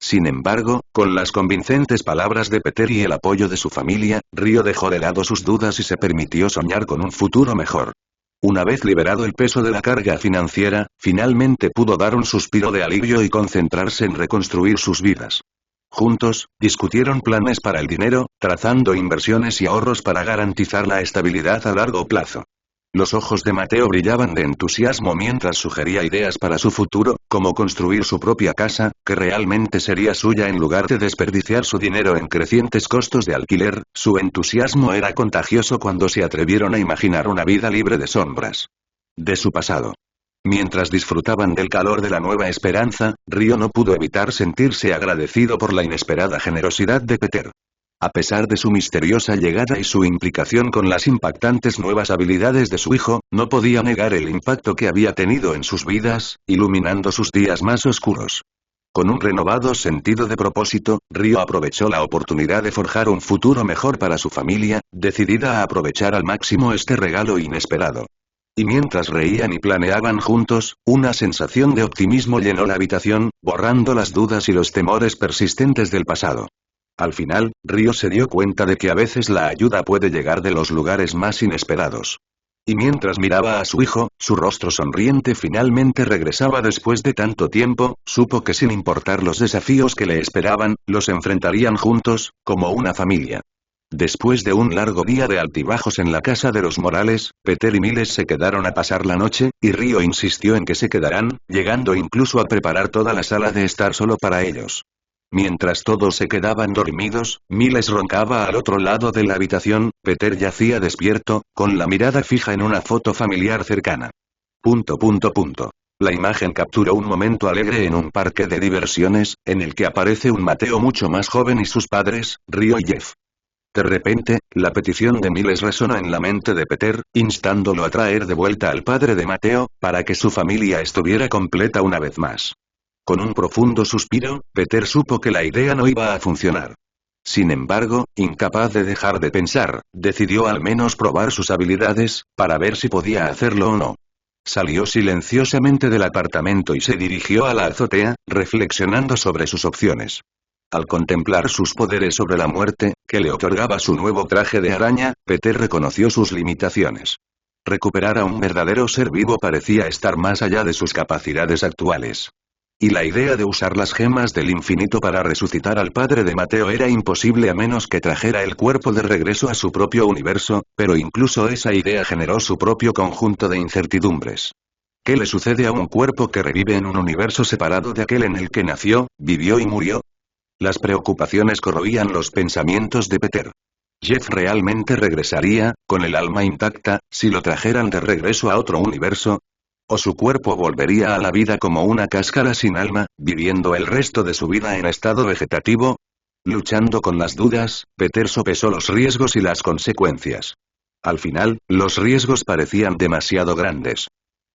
Sin embargo, con las convincentes palabras de Peter y el apoyo de su familia, Ryo dejó de lado sus dudas y se permitió soñar con un futuro mejor. Una vez liberado el peso de la carga financiera, finalmente pudo dar un suspiro de alivio y concentrarse en reconstruir sus vidas. Juntos, discutieron planes para el dinero, trazando inversiones y ahorros para garantizar la estabilidad a largo plazo. Los ojos de Mateo brillaban de entusiasmo mientras sugería ideas para su futuro, como construir su propia casa, que realmente sería suya en lugar de desperdiciar su dinero en crecientes costos de alquiler. Su entusiasmo era contagioso cuando se atrevieron a imaginar una vida libre de sombras de su pasado. Mientras disfrutaban del calor de la nueva esperanza, Ryo no pudo evitar sentirse agradecido por la inesperada generosidad de Peter. A pesar de su misteriosa llegada y su implicación con las impactantes nuevas habilidades de su hijo, no podía negar el impacto que había tenido en sus vidas, iluminando sus días más oscuros. Con un renovado sentido de propósito, Ryo aprovechó la oportunidad de forjar un futuro mejor para su familia, decidida a aprovechar al máximo este regalo inesperado. Y mientras reían y planeaban juntos, una sensación de optimismo llenó la habitación, borrando las dudas y los temores persistentes del pasado. Al final, Ryo se dio cuenta de que a veces la ayuda puede llegar de los lugares más inesperados. Y mientras miraba a su hijo, su rostro sonriente finalmente regresaba después de tanto tiempo, supo que sin importar los desafíos que le esperaban, los enfrentarían juntos, como una familia. Después de un largo día de altibajos en la casa de los Morales, Peter y Miles se quedaron a pasar la noche, y Ryo insistió en que se quedarán, llegando incluso a preparar toda la sala de estar solo para ellos. Mientras todos se quedaban dormidos, Miles roncaba al otro lado de la habitación. Peter yacía despierto, con la mirada fija en una foto familiar cercana. La imagen capturó un momento alegre en un parque de diversiones, en el que aparece un Mateo mucho más joven y sus padres, Ryo y Jeff. De repente, la petición de Miles resonó en la mente de Peter, instándolo a traer de vuelta al padre de Mateo, para que su familia estuviera completa una vez más. Con un profundo suspiro, Peter supo que la idea no iba a funcionar. Sin embargo, incapaz de dejar de pensar, decidió al menos probar sus habilidades, para ver si podía hacerlo o no. Salió silenciosamente del apartamento y se dirigió a la azotea, reflexionando sobre sus opciones. Al contemplar sus poderes sobre la muerte, que le otorgaba su nuevo traje de araña, Peter reconoció sus limitaciones. Recuperar a un verdadero ser vivo parecía estar más allá de sus capacidades actuales. Y la idea de usar las gemas del infinito para resucitar al padre de Mateo era imposible a menos que trajera el cuerpo de regreso a su propio universo, pero incluso esa idea generó su propio conjunto de incertidumbres. ¿Qué le sucede a un cuerpo que revive en un universo separado de aquel en el que nació, vivió y murió? Las preocupaciones corroían los pensamientos de Peter. ¿Jeff realmente regresaría, con el alma intacta, si lo trajeran de regreso a otro universo? ¿O su cuerpo volvería a la vida como una cáscara sin alma, viviendo el resto de su vida en estado vegetativo? Luchando con las dudas, Peter sopesó los riesgos y las consecuencias. Al final, los riesgos parecían demasiado grandes.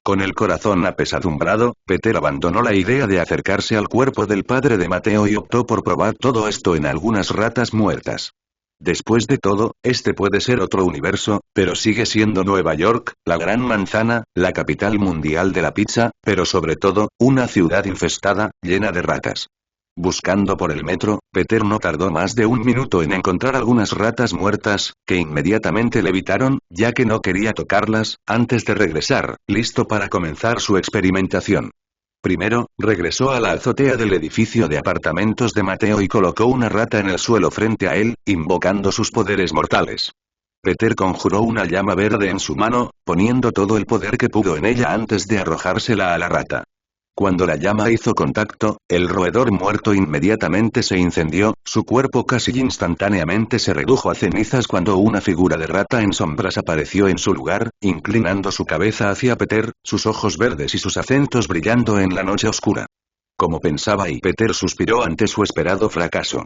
Con el corazón apesadumbrado, Peter abandonó la idea de acercarse al cuerpo del padre de Mateo y optó por probar todo esto en algunas ratas muertas. Después de todo, este puede ser otro universo, pero sigue siendo Nueva York, la gran manzana, la capital mundial de la pizza, pero sobre todo, una ciudad infestada, llena de ratas. Buscando por el metro, Peter no tardó más de un minuto en encontrar algunas ratas muertas, que inmediatamente le evitaron, ya que no quería tocarlas, antes de regresar, listo para comenzar su experimentación. Primero, regresó a la azotea del edificio de apartamentos de Mateo y colocó una rata en el suelo frente a él, invocando sus poderes mortales. Peter conjuró una llama verde en su mano, poniendo todo el poder que pudo en ella antes de arrojársela a la rata. Cuando la llama hizo contacto, el roedor muerto inmediatamente se incendió, su cuerpo casi instantáneamente se redujo a cenizas cuando una figura de rata en sombras apareció en su lugar, inclinando su cabeza hacia Peter, sus ojos verdes y sus acentos brillando en la noche oscura. Como pensaba y Peter suspiró ante su esperado fracaso.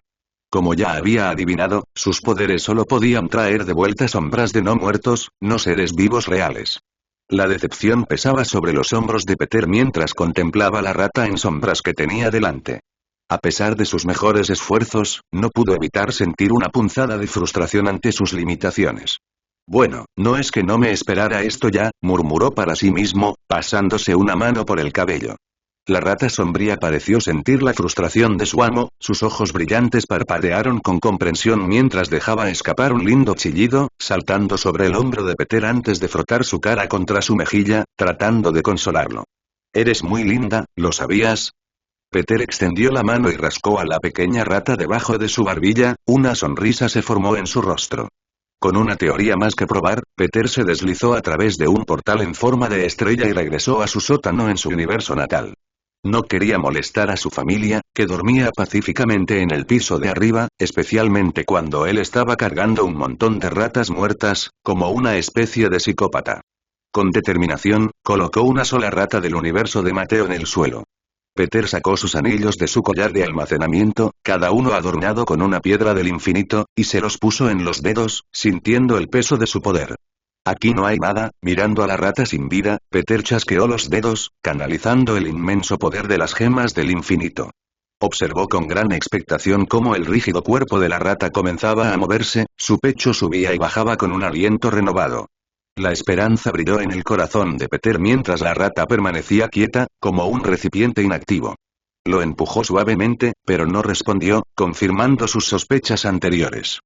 Como ya había adivinado, sus poderes solo podían traer de vuelta sombras de no muertos, no seres vivos reales. La decepción pesaba sobre los hombros de Peter mientras contemplaba la rata en sombras que tenía delante. A pesar de sus mejores esfuerzos, no pudo evitar sentir una punzada de frustración ante sus limitaciones. Bueno, no es que no me esperara esto ya, murmuró para sí mismo, pasándose una mano por el cabello. La rata sombría pareció sentir la frustración de su amo, sus ojos brillantes parpadearon con comprensión mientras dejaba escapar un lindo chillido, saltando sobre el hombro de Peter antes de frotar su cara contra su mejilla, tratando de consolarlo. «Eres muy linda, ¿lo sabías?». Peter extendió la mano y rascó a la pequeña rata debajo de su barbilla, una sonrisa se formó en su rostro. Con una teoría más que probar, Peter se deslizó a través de un portal en forma de estrella y regresó a su sótano en su universo natal. No quería molestar a su familia, que dormía pacíficamente en el piso de arriba, especialmente cuando él estaba cargando un montón de ratas muertas, como una especie de psicópata. Con determinación, colocó una sola rata del universo de Mateo en el suelo. Peter sacó sus anillos de su collar de almacenamiento, cada uno adornado con una piedra del infinito, y se los puso en los dedos, sintiendo el peso de su poder. Aquí no hay nada, mirando a la rata sin vida, Peter chasqueó los dedos, canalizando el inmenso poder de las gemas del infinito. Observó con gran expectación cómo el rígido cuerpo de la rata comenzaba a moverse, su pecho subía y bajaba con un aliento renovado. La esperanza brilló en el corazón de Peter mientras la rata permanecía quieta, como un recipiente inactivo. Lo empujó suavemente, pero no respondió, confirmando sus sospechas anteriores.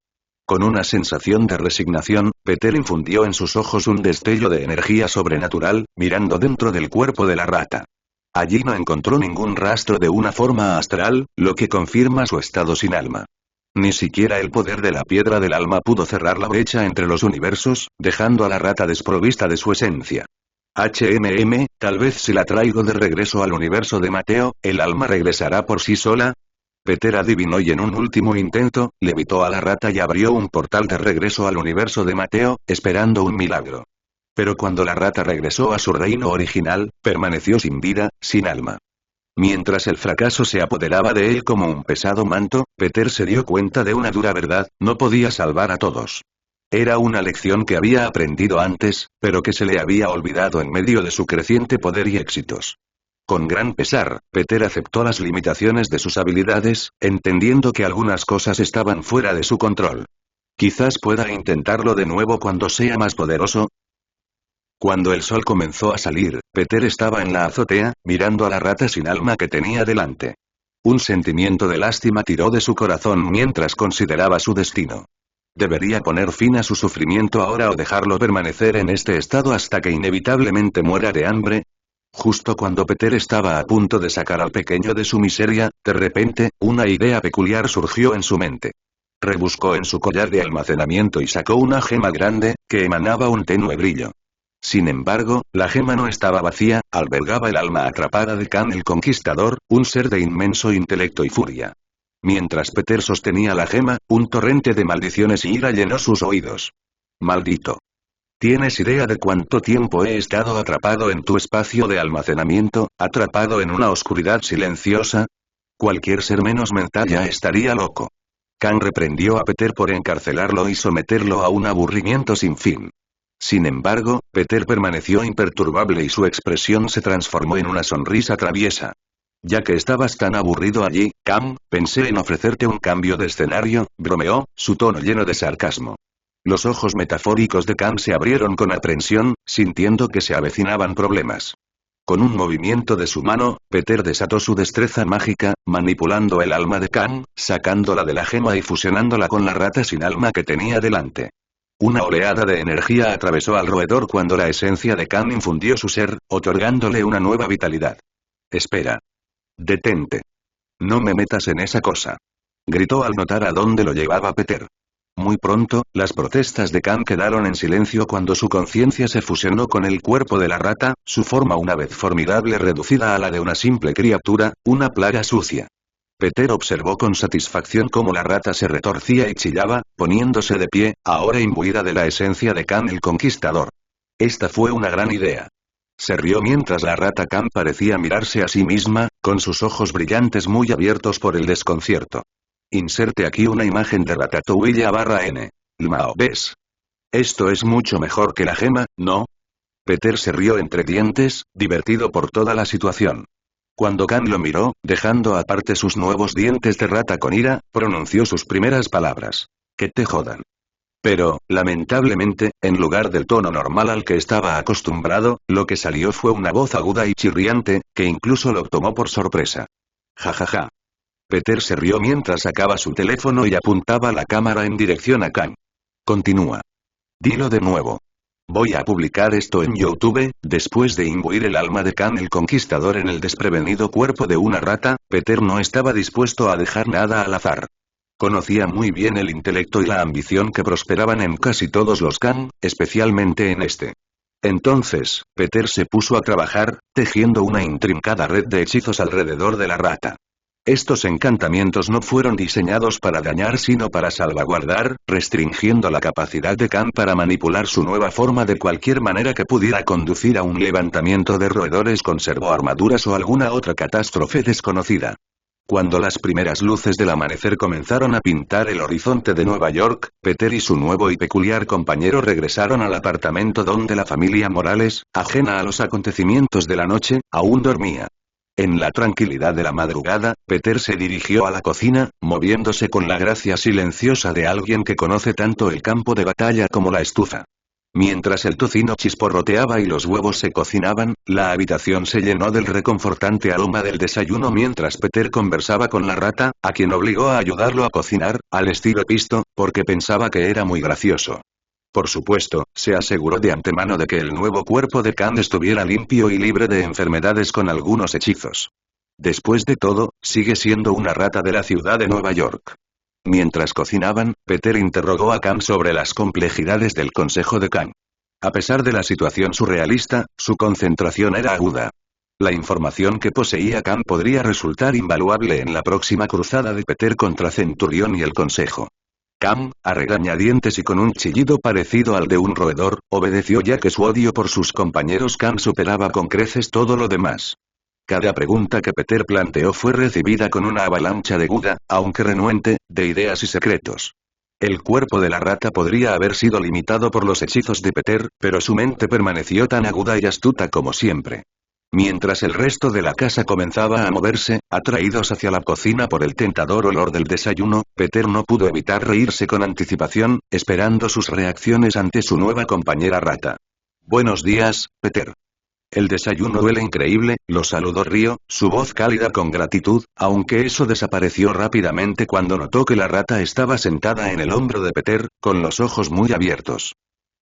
Con una sensación de resignación, Peter infundió en sus ojos un destello de energía sobrenatural, mirando dentro del cuerpo de la rata. Allí no encontró ningún rastro de una forma astral, lo que confirma su estado sin alma. Ni siquiera el poder de la piedra del alma pudo cerrar la brecha entre los universos, dejando a la rata desprovista de su esencia. Tal vez si la traigo de regreso al universo de Mateo, el alma regresará por sí sola. Peter adivinó y en un último intento, levitó a la rata y abrió un portal de regreso al universo de Mateo, esperando un milagro. Pero cuando la rata regresó a su reino original, permaneció sin vida, sin alma. Mientras el fracaso se apoderaba de él como un pesado manto, Peter se dio cuenta de una dura verdad, no podía salvar a todos. Era una lección que había aprendido antes, pero que se le había olvidado en medio de su creciente poder y éxitos. Con gran pesar, Peter aceptó las limitaciones de sus habilidades, entendiendo que algunas cosas estaban fuera de su control. Quizás pueda intentarlo de nuevo cuando sea más poderoso. Cuando el sol comenzó a salir, Peter estaba en la azotea, mirando a la rata sin alma que tenía delante. Un sentimiento de lástima tiró de su corazón mientras consideraba su destino. ¿Debería poner fin a su sufrimiento ahora o dejarlo permanecer en este estado hasta que inevitablemente muera de hambre? Justo cuando Peter estaba a punto de sacar al pequeño de su miseria, de repente, una idea peculiar surgió en su mente. Rebuscó en su collar de almacenamiento y sacó una gema grande, que emanaba un tenue brillo. Sin embargo, la gema no estaba vacía, albergaba el alma atrapada de Khan el Conquistador, un ser de inmenso intelecto y furia. Mientras Peter sostenía la gema, un torrente de maldiciones y ira llenó sus oídos. Maldito. ¿Tienes idea de cuánto tiempo he estado atrapado en tu espacio de almacenamiento, atrapado en una oscuridad silenciosa? Cualquier ser menos mental ya estaría loco. Khan reprendió a Peter por encarcelarlo y someterlo a un aburrimiento sin fin. Sin embargo, Peter permaneció imperturbable y su expresión se transformó en una sonrisa traviesa. Ya que estabas tan aburrido allí, Khan, pensé en ofrecerte un cambio de escenario, bromeó, su tono lleno de sarcasmo. Los ojos metafóricos de Khan se abrieron con aprensión, sintiendo que se avecinaban problemas. Con un movimiento de su mano, Peter desató su destreza mágica, manipulando el alma de Khan, sacándola de la gema y fusionándola con la rata sin alma que tenía delante. Una oleada de energía atravesó al roedor cuando la esencia de Khan infundió su ser, otorgándole una nueva vitalidad. Espera. Detente. No me metas en esa cosa. Gritó al notar a dónde lo llevaba Peter. Muy pronto, las protestas de Khan quedaron en silencio cuando su conciencia se fusionó con el cuerpo de la rata, su forma una vez formidable reducida a la de una simple criatura, una plaga sucia. Peter observó con satisfacción cómo la rata se retorcía y chillaba, poniéndose de pie, ahora imbuida de la esencia de Khan el Conquistador. Esta fue una gran idea. Se rió mientras la rata Khan parecía mirarse a sí misma, con sus ojos brillantes muy abiertos por el desconcierto. Inserte aquí una imagen de Ratatouille/N. Lmao, ¿ves? Esto es mucho mejor que la gema, ¿no? Peter se rió entre dientes, divertido por toda la situación. Cuando Khan lo miró, dejando aparte sus nuevos dientes de rata con ira, pronunció sus primeras palabras. Que te jodan. Pero, lamentablemente, en lugar del tono normal al que estaba acostumbrado, lo que salió fue una voz aguda y chirriante, que incluso lo tomó por sorpresa. Jajaja. Peter se rió mientras sacaba su teléfono y apuntaba la cámara en dirección a Khan. Continúa. Dilo de nuevo. Voy a publicar esto en YouTube. Después de imbuir el alma de Khan el Conquistador en el desprevenido cuerpo de una rata, Peter no estaba dispuesto a dejar nada al azar. Conocía muy bien el intelecto y la ambición que prosperaban en casi todos los Khan, especialmente en este. Entonces, Peter se puso a trabajar, tejiendo una intrincada red de hechizos alrededor de la rata. Estos encantamientos no fueron diseñados para dañar sino para salvaguardar, restringiendo la capacidad de Khan para manipular su nueva forma de cualquier manera que pudiera conducir a un levantamiento de roedores con servoarmaduras o alguna otra catástrofe desconocida. Cuando las primeras luces del amanecer comenzaron a pintar el horizonte de Nueva York, Peter y su nuevo y peculiar compañero regresaron al apartamento donde la familia Morales, ajena a los acontecimientos de la noche, aún dormía. En la tranquilidad de la madrugada, Peter se dirigió a la cocina, moviéndose con la gracia silenciosa de alguien que conoce tanto el campo de batalla como la estufa. Mientras el tocino chisporroteaba y los huevos se cocinaban, la habitación se llenó del reconfortante aroma del desayuno mientras Peter conversaba con la rata, a quien obligó a ayudarlo a cocinar, al estilo Pisto, porque pensaba que era muy gracioso. Por supuesto, se aseguró de antemano de que el nuevo cuerpo de Khan estuviera limpio y libre de enfermedades con algunos hechizos. Después de todo, sigue siendo una rata de la ciudad de Nueva York. Mientras cocinaban, Peter interrogó a Khan sobre las complejidades del consejo de Khan. A pesar de la situación surrealista, su concentración era aguda. La información que poseía Khan podría resultar invaluable en la próxima cruzada de Peter contra Centurión y el consejo. Khan, a regañadientes y con un chillido parecido al de un roedor, obedeció ya que su odio por sus compañeros Khan superaba con creces todo lo demás. Cada pregunta que Peter planteó fue recibida con una avalancha de Buda, aunque renuente, de ideas y secretos. El cuerpo de la rata podría haber sido limitado por los hechizos de Peter, pero su mente permaneció tan aguda y astuta como siempre. Mientras el resto de la casa comenzaba a moverse, atraídos hacia la cocina por el tentador olor del desayuno, Peter no pudo evitar reírse con anticipación, esperando sus reacciones ante su nueva compañera rata. Buenos días, Peter. El desayuno huele increíble, lo saludó Ryo, su voz cálida con gratitud, aunque eso desapareció rápidamente cuando notó que la rata estaba sentada en el hombro de Peter, con los ojos muy abiertos.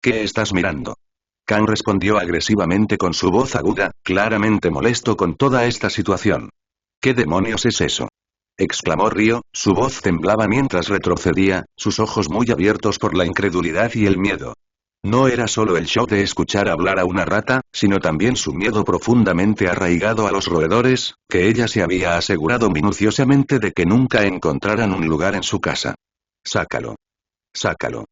¿Qué estás mirando? Khan respondió agresivamente con su voz aguda, claramente molesto con toda esta situación. ¿Qué demonios es eso? Exclamó Ryo, su voz temblaba mientras retrocedía, sus ojos muy abiertos por la incredulidad y el miedo. No era solo el shock de escuchar hablar a una rata, sino también su miedo profundamente arraigado a los roedores, que ella se había asegurado minuciosamente de que nunca encontraran un lugar en su casa. Sácalo. Sácalo.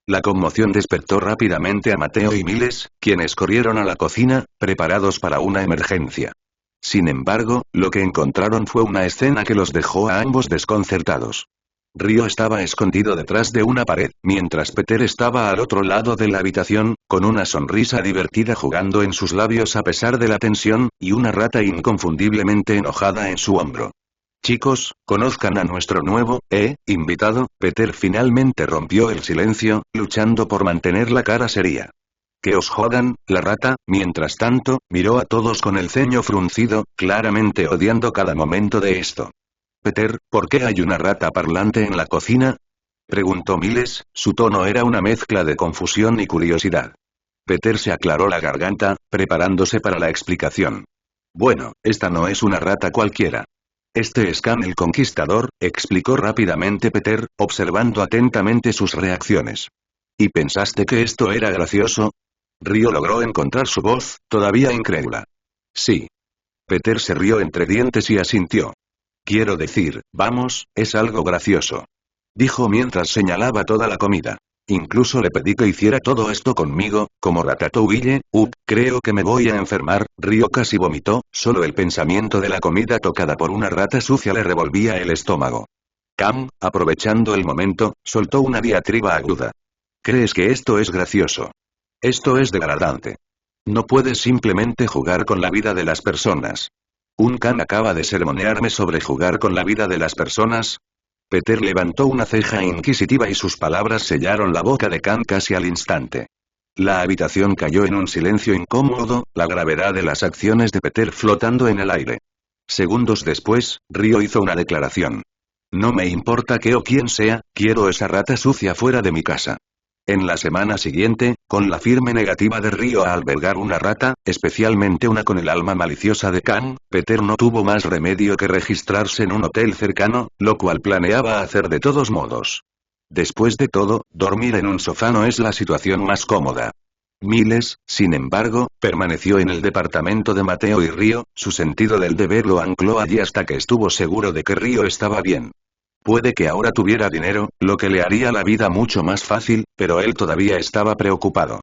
La conmoción despertó rápidamente a Mateo y Miles, quienes corrieron a la cocina, preparados para una emergencia. Sin embargo, lo que encontraron fue una escena que los dejó a ambos desconcertados. Ryo estaba escondido detrás de una pared, mientras Peter estaba al otro lado de la habitación, con una sonrisa divertida jugando en sus labios a pesar de la tensión, y una rata inconfundiblemente enojada en su hombro. Chicos, conozcan a nuestro nuevo, invitado. Peter finalmente rompió el silencio, luchando por mantener la cara seria. Que os jodan, la rata, mientras tanto, miró a todos con el ceño fruncido, claramente odiando cada momento de esto. Peter, ¿por qué hay una rata parlante en la cocina? Preguntó Miles, su tono era una mezcla de confusión y curiosidad. Peter se aclaró la garganta, preparándose para la explicación. Bueno, esta no es una rata cualquiera. Este es Khan el Conquistador, explicó rápidamente Peter, observando atentamente sus reacciones. ¿Y pensaste que esto era gracioso? Ryo logró encontrar su voz, todavía incrédula. Sí. Peter se rió entre dientes y asintió. Quiero decir, vamos, es algo gracioso. Dijo mientras señalaba toda la comida. Incluso le pedí que hiciera todo esto conmigo, como Ratatouille. Creo que me voy a enfermar. Ryo casi vomitó, solo el pensamiento de la comida tocada por una rata sucia le revolvía el estómago. Khan, aprovechando el momento, soltó una diatriba aguda. ¿Crees que esto es gracioso? Esto es degradante. No puedes simplemente jugar con la vida de las personas. ¿Un Khan acaba de sermonearme sobre jugar con la vida de las personas? Peter levantó una ceja inquisitiva y sus palabras sellaron la boca de Khan casi al instante. La habitación cayó en un silencio incómodo, la gravedad de las acciones de Peter flotando en el aire. Segundos después, Ryo hizo una declaración. No me importa qué o quién sea, quiero esa rata sucia fuera de mi casa. En la semana siguiente, con la firme negativa de Ryo a albergar una rata, especialmente una con el alma maliciosa de Kang, Peter no tuvo más remedio que registrarse en un hotel cercano, lo cual planeaba hacer de todos modos. Después de todo, dormir en un sofá no es la situación más cómoda. Miles, sin embargo, permaneció en el departamento de Mateo y Ryo, su sentido del deber lo ancló allí hasta que estuvo seguro de que Ryo estaba bien. Puede que ahora tuviera dinero, lo que le haría la vida mucho más fácil, pero él todavía estaba preocupado.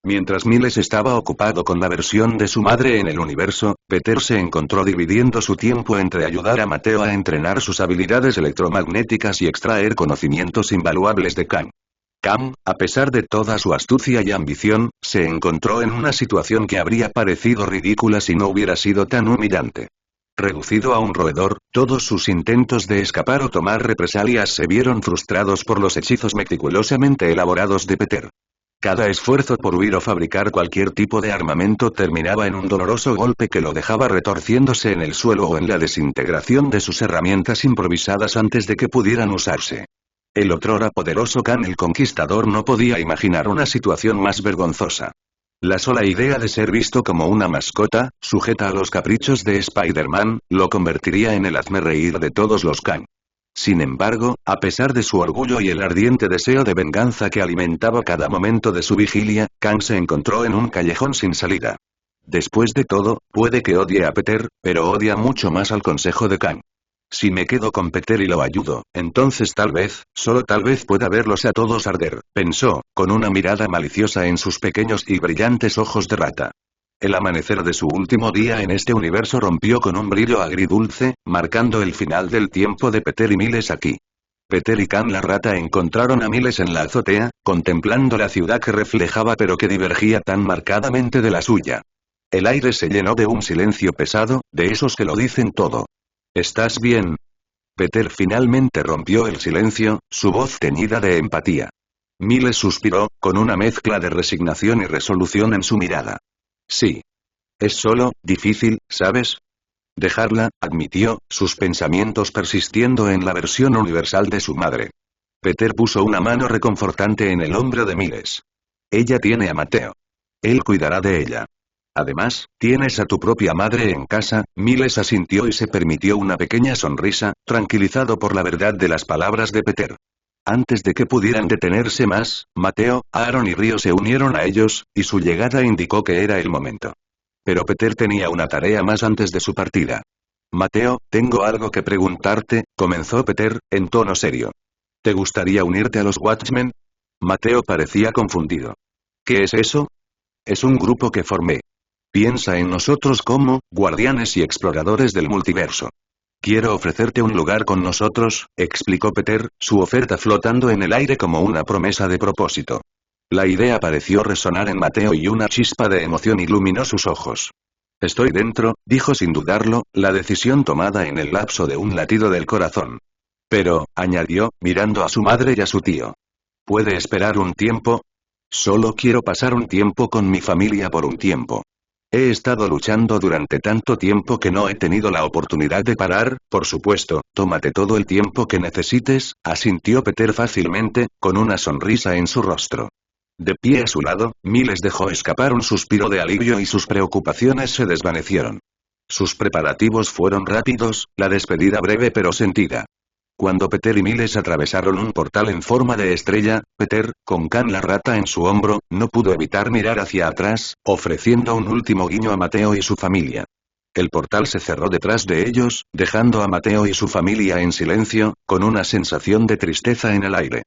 Mientras Miles estaba ocupado con la versión de su madre en el universo, Peter se encontró dividiendo su tiempo entre ayudar a Mateo a entrenar sus habilidades electromagnéticas y extraer conocimientos invaluables de Kang. Kang, a pesar de toda su astucia y ambición, se encontró en una situación que habría parecido ridícula si no hubiera sido tan humillante. Reducido a un roedor, todos sus intentos de escapar o tomar represalias se vieron frustrados por los hechizos meticulosamente elaborados de Peter. Cada esfuerzo por huir o fabricar cualquier tipo de armamento terminaba en un doloroso golpe que lo dejaba retorciéndose en el suelo o en la desintegración de sus herramientas improvisadas antes de que pudieran usarse. El otrora poderoso Kang el Conquistador no podía imaginar una situación más vergonzosa. La sola idea de ser visto como una mascota, sujeta a los caprichos de Spider-Man, lo convertiría en el hazmerreír de todos los Kang. Sin embargo, a pesar de su orgullo y el ardiente deseo de venganza que alimentaba cada momento de su vigilia, Kang se encontró en un callejón sin salida. Después de todo, puede que odie a Peter, pero odia mucho más al consejo de Kang. Si me quedo con Peter y lo ayudo, entonces tal vez, solo tal vez pueda verlos a todos arder, pensó, con una mirada maliciosa en sus pequeños y brillantes ojos de rata. El amanecer de su último día en este universo rompió con un brillo agridulce, marcando el final del tiempo de Peter y Miles aquí. Peter y Kang la rata encontraron a Miles en la azotea, contemplando la ciudad que reflejaba pero que divergía tan marcadamente de la suya. El aire se llenó de un silencio pesado, de esos que lo dicen todo. ¿Estás bien? Peter finalmente rompió el silencio, su voz teñida de empatía. Miles suspiró, con una mezcla de resignación y resolución en su mirada. Sí. Es solo, difícil, ¿sabes? Dejarla, admitió, sus pensamientos persistiendo en la versión universal de su madre. Peter puso una mano reconfortante en el hombro de Miles. Ella tiene a Mateo. Él cuidará de ella. Además, tienes a tu propia madre en casa. Miles asintió y se permitió una pequeña sonrisa, tranquilizado por la verdad de las palabras de Peter. Antes de que pudieran detenerse más, Mateo, Aaron y Ryo se unieron a ellos, y su llegada indicó que era el momento. Pero Peter tenía una tarea más antes de su partida. Mateo, tengo algo que preguntarte, comenzó Peter, en tono serio. ¿Te gustaría unirte a los Watchmen? Mateo parecía confundido. ¿Qué es eso? Es un grupo que formé. Piensa en nosotros como, guardianes y exploradores del multiverso. Quiero ofrecerte un lugar con nosotros, explicó Peter, su oferta flotando en el aire como una promesa de propósito. La idea pareció resonar en Mateo y una chispa de emoción iluminó sus ojos. Estoy dentro, dijo sin dudarlo, la decisión tomada en el lapso de un latido del corazón. Pero, añadió, mirando a su madre y a su tío. ¿Puede esperar un tiempo? Solo quiero pasar un tiempo con mi familia por un tiempo. He estado luchando durante tanto tiempo que no he tenido la oportunidad de parar. Por supuesto, tómate todo el tiempo que necesites, asintió Peter fácilmente, con una sonrisa en su rostro. De pie a su lado, Miles dejó escapar un suspiro de alivio y sus preocupaciones se desvanecieron. Sus preparativos fueron rápidos, la despedida breve pero sentida. Cuando Peter y Miles atravesaron un portal en forma de estrella, Peter, con Kang la rata en su hombro, no pudo evitar mirar hacia atrás, ofreciendo un último guiño a Mateo y su familia. El portal se cerró detrás de ellos, dejando a Mateo y su familia en silencio, con una sensación de tristeza en el aire.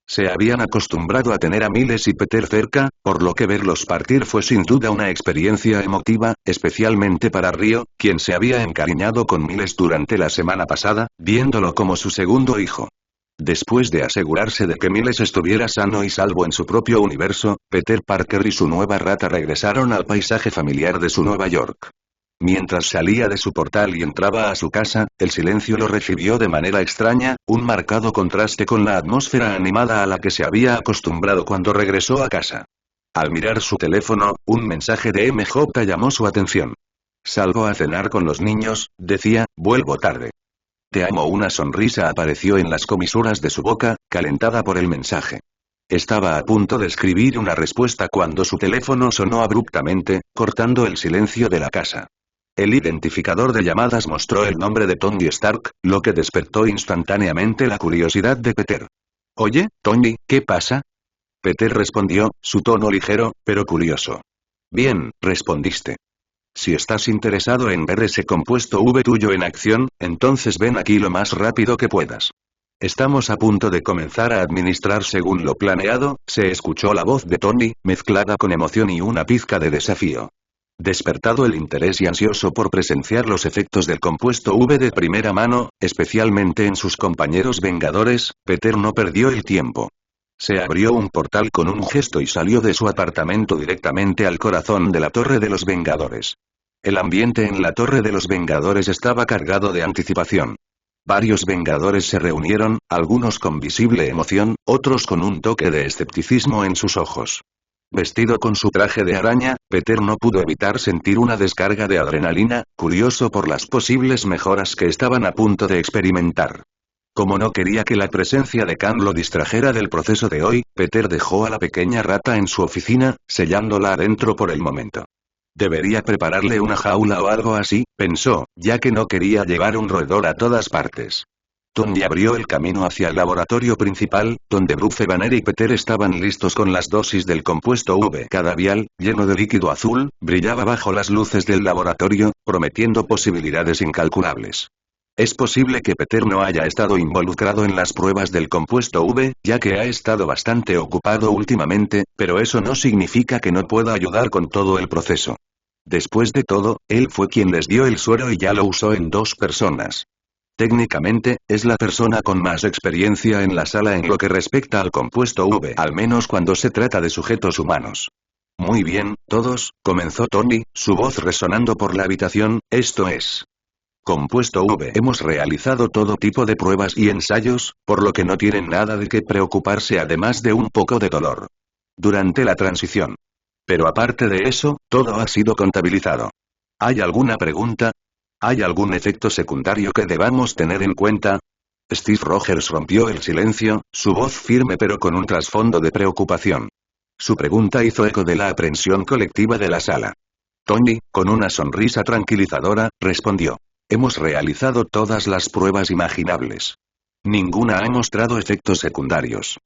Se habían acostumbrado a tener a Miles y Peter cerca, por lo que verlos partir fue sin duda una experiencia emotiva, especialmente para Ryo, quien se había encariñado con Miles durante la semana pasada, viéndolo como su segundo hijo. Después de asegurarse de que Miles estuviera sano y salvo en su propio universo, Peter Parker y su nueva rata regresaron al paisaje familiar de su Nueva York. Mientras salía de su portal y entraba a su casa, el silencio lo recibió de manera extraña, un marcado contraste con la atmósfera animada a la que se había acostumbrado cuando regresó a casa. Al mirar su teléfono, un mensaje de MJ llamó su atención. Salgo a cenar con los niños, decía, vuelvo tarde. Te amo. Una sonrisa apareció en las comisuras de su boca, calentada por el mensaje. Estaba a punto de escribir una respuesta cuando su teléfono sonó abruptamente, cortando el silencio de la casa. El identificador de llamadas mostró el nombre de Tony Stark, lo que despertó instantáneamente la curiosidad de Peter. «Oye, Tony, ¿qué pasa?» Peter respondió, su tono ligero, pero curioso. «Bien», respondiste. «Si estás interesado en ver ese compuesto V tuyo en acción, entonces ven aquí lo más rápido que puedas». «Estamos a punto de comenzar a administrar según lo planeado», se escuchó la voz de Tony, mezclada con emoción y una pizca de desafío. Despertado el interés y ansioso por presenciar los efectos del compuesto V de primera mano, especialmente en sus compañeros Vengadores, Peter no perdió el tiempo. Se abrió un portal con un gesto y salió de su apartamento directamente al corazón de la Torre de los Vengadores. El ambiente en la Torre de los Vengadores estaba cargado de anticipación. Varios Vengadores se reunieron, algunos con visible emoción, otros con un toque de escepticismo en sus ojos. Vestido con su traje de araña, Peter no pudo evitar sentir una descarga de adrenalina, curioso por las posibles mejoras que estaban a punto de experimentar. Como no quería que la presencia de Kang lo distrajera del proceso de hoy, Peter dejó a la pequeña rata en su oficina, sellándola adentro por el momento. Debería prepararle una jaula o algo así, pensó, ya que no quería llevar un roedor a todas partes. Tony abrió el camino hacia el laboratorio principal, donde Bruce Banner y Peter estaban listos con las dosis del compuesto V. Cada vial, lleno de líquido azul, brillaba bajo las luces del laboratorio, prometiendo posibilidades incalculables. Es posible que Peter no haya estado involucrado en las pruebas del compuesto V, ya que ha estado bastante ocupado últimamente, pero eso no significa que no pueda ayudar con todo el proceso. Después de todo, él fue quien les dio el suero y ya lo usó en 2 personas. Técnicamente, es la persona con más experiencia en la sala en lo que respecta al compuesto V, al menos cuando se trata de sujetos humanos. Muy bien, todos, comenzó Tony, su voz resonando por la habitación, esto es. Compuesto V. Hemos realizado todo tipo de pruebas y ensayos, por lo que no tienen nada de qué preocuparse además de un poco de dolor. Durante la transición. Pero aparte de eso, todo ha sido contabilizado. ¿Hay alguna pregunta? ¿Hay algún efecto secundario que debamos tener en cuenta? Steve Rogers rompió el silencio, su voz firme pero con un trasfondo de preocupación. Su pregunta hizo eco de la aprensión colectiva de la sala. Tony, con una sonrisa tranquilizadora, respondió. Hemos realizado todas las pruebas imaginables. Ninguna ha mostrado efectos secundarios.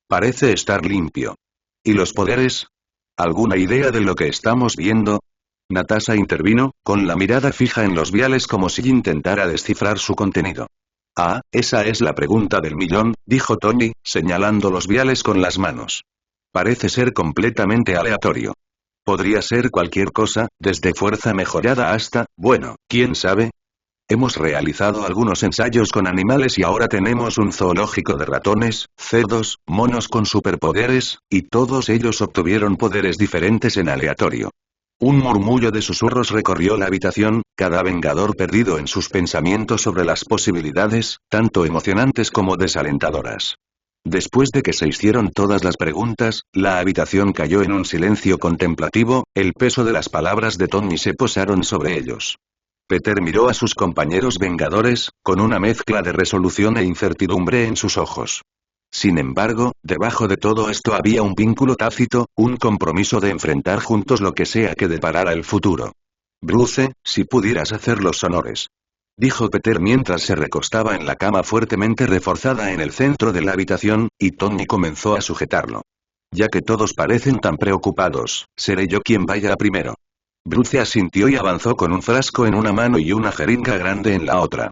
Parece estar limpio. ¿Y los poderes? ¿Alguna idea de lo que estamos viendo? Natasha intervino, con la mirada fija en los viales como si intentara descifrar su contenido. Ah, esa es la pregunta del millón, dijo Tony, señalando los viales con las manos. Parece ser completamente aleatorio. Podría ser cualquier cosa, desde fuerza mejorada hasta, bueno, ¿quién sabe? Hemos realizado algunos ensayos con animales y ahora tenemos un zoológico de ratones, cerdos, monos con superpoderes, y todos ellos obtuvieron poderes diferentes en aleatorio. Un murmullo de susurros recorrió la habitación, cada vengador perdido en sus pensamientos sobre las posibilidades, tanto emocionantes como desalentadoras. Después de que se hicieron todas las preguntas, la habitación cayó en un silencio contemplativo, el peso de las palabras de Tony se posaron sobre ellos. Peter miró a sus compañeros vengadores, con una mezcla de resolución e incertidumbre en sus ojos. Sin embargo, debajo de todo esto había un vínculo tácito, un compromiso de enfrentar juntos lo que sea que deparara el futuro. Bruce, si pudieras hacer los honores. Dijo Peter mientras se recostaba en la cama fuertemente reforzada en el centro de la habitación, y Tony comenzó a sujetarlo. Ya que todos parecen tan preocupados, seré yo quien vaya primero. Bruce asintió y avanzó con un frasco en una mano y una jeringa grande en la otra.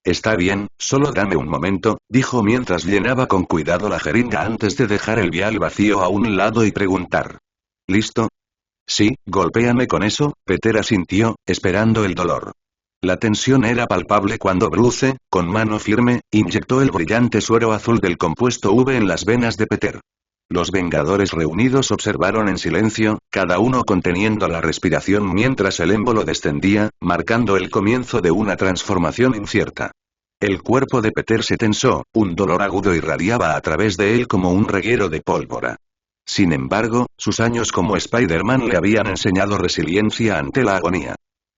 Está bien, solo dame un momento, dijo mientras llenaba con cuidado la jeringa antes de dejar el vial vacío a un lado y preguntar. ¿Listo? Sí, golpéame con eso, Peter asintió, esperando el dolor. La tensión era palpable cuando Bruce, con mano firme, inyectó el brillante suero azul del compuesto V en las venas de Peter. Los Vengadores reunidos observaron en silencio, cada uno conteniendo la respiración mientras el émbolo descendía, marcando el comienzo de una transformación incierta. El cuerpo de Peter se tensó, un dolor agudo irradiaba a través de él como un reguero de pólvora. Sin embargo, sus años como Spider-Man le habían enseñado resiliencia ante la agonía.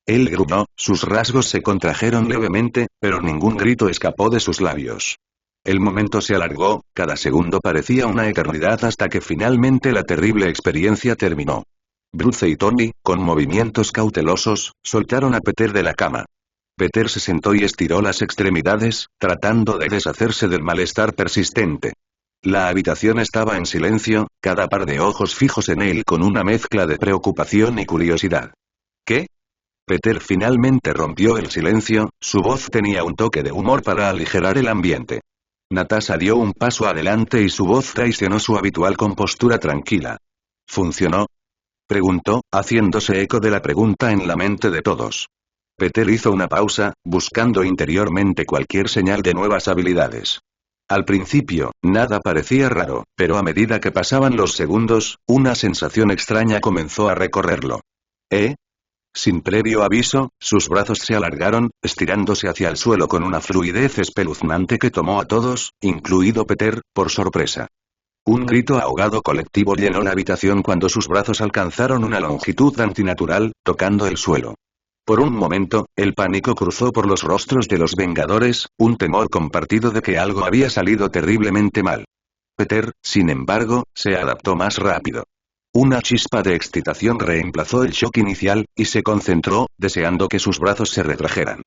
Él gruñó, sus rasgos se contrajeron levemente, pero ningún grito escapó de sus labios. El momento se alargó, cada segundo parecía una eternidad hasta que finalmente la terrible experiencia terminó. Bruce y Tony, con movimientos cautelosos, soltaron a Peter de la cama. Peter se sentó y estiró las extremidades, tratando de deshacerse del malestar persistente. La habitación estaba en silencio, cada par de ojos fijos en él con una mezcla de preocupación y curiosidad. ¿Qué? Peter finalmente rompió el silencio, su voz tenía un toque de humor para aligerar el ambiente. Natasha dio un paso adelante y su voz traicionó su habitual compostura tranquila. ¿Funcionó? Preguntó, haciéndose eco de la pregunta en la mente de todos. Peter hizo una pausa, buscando interiormente cualquier señal de nuevas habilidades. Al principio, nada parecía raro, pero a medida que pasaban los segundos, una sensación extraña comenzó a recorrerlo. ¿Eh? Sin previo aviso, sus brazos se alargaron, estirándose hacia el suelo con una fluidez espeluznante que tomó a todos, incluido Peter, por sorpresa. Un grito ahogado colectivo llenó la habitación cuando sus brazos alcanzaron una longitud antinatural, tocando el suelo. Por un momento, el pánico cruzó por los rostros de los Vengadores, un temor compartido de que algo había salido terriblemente mal. Peter, sin embargo, se adaptó más rápido. Una chispa de excitación reemplazó el shock inicial, y se concentró, deseando que sus brazos se retrajeran.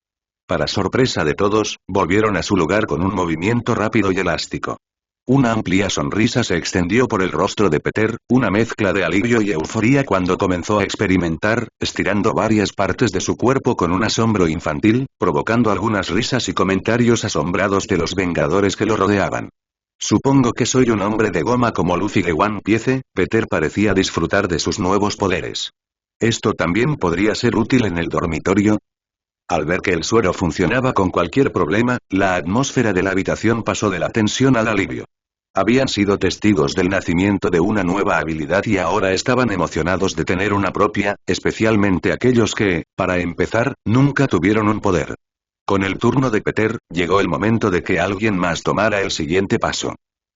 Para sorpresa de todos, volvieron a su lugar con un movimiento rápido y elástico. Una amplia sonrisa se extendió por el rostro de Peter, una mezcla de alivio y euforía cuando comenzó a experimentar, estirando varias partes de su cuerpo con un asombro infantil, provocando algunas risas y comentarios asombrados de los Vengadores que lo rodeaban. Supongo que soy un hombre de goma como Luffy de One Piece. Peter parecía disfrutar de sus nuevos poderes. ¿Esto también podría ser útil en el dormitorio? Al ver que el suero funcionaba con cualquier problema, la atmósfera de la habitación pasó de la tensión al alivio. Habían sido testigos del nacimiento de una nueva habilidad y ahora estaban emocionados de tener una propia, especialmente aquellos que, para empezar, nunca tuvieron un poder. Con el turno de Peter, llegó el momento de que alguien más tomara el siguiente paso.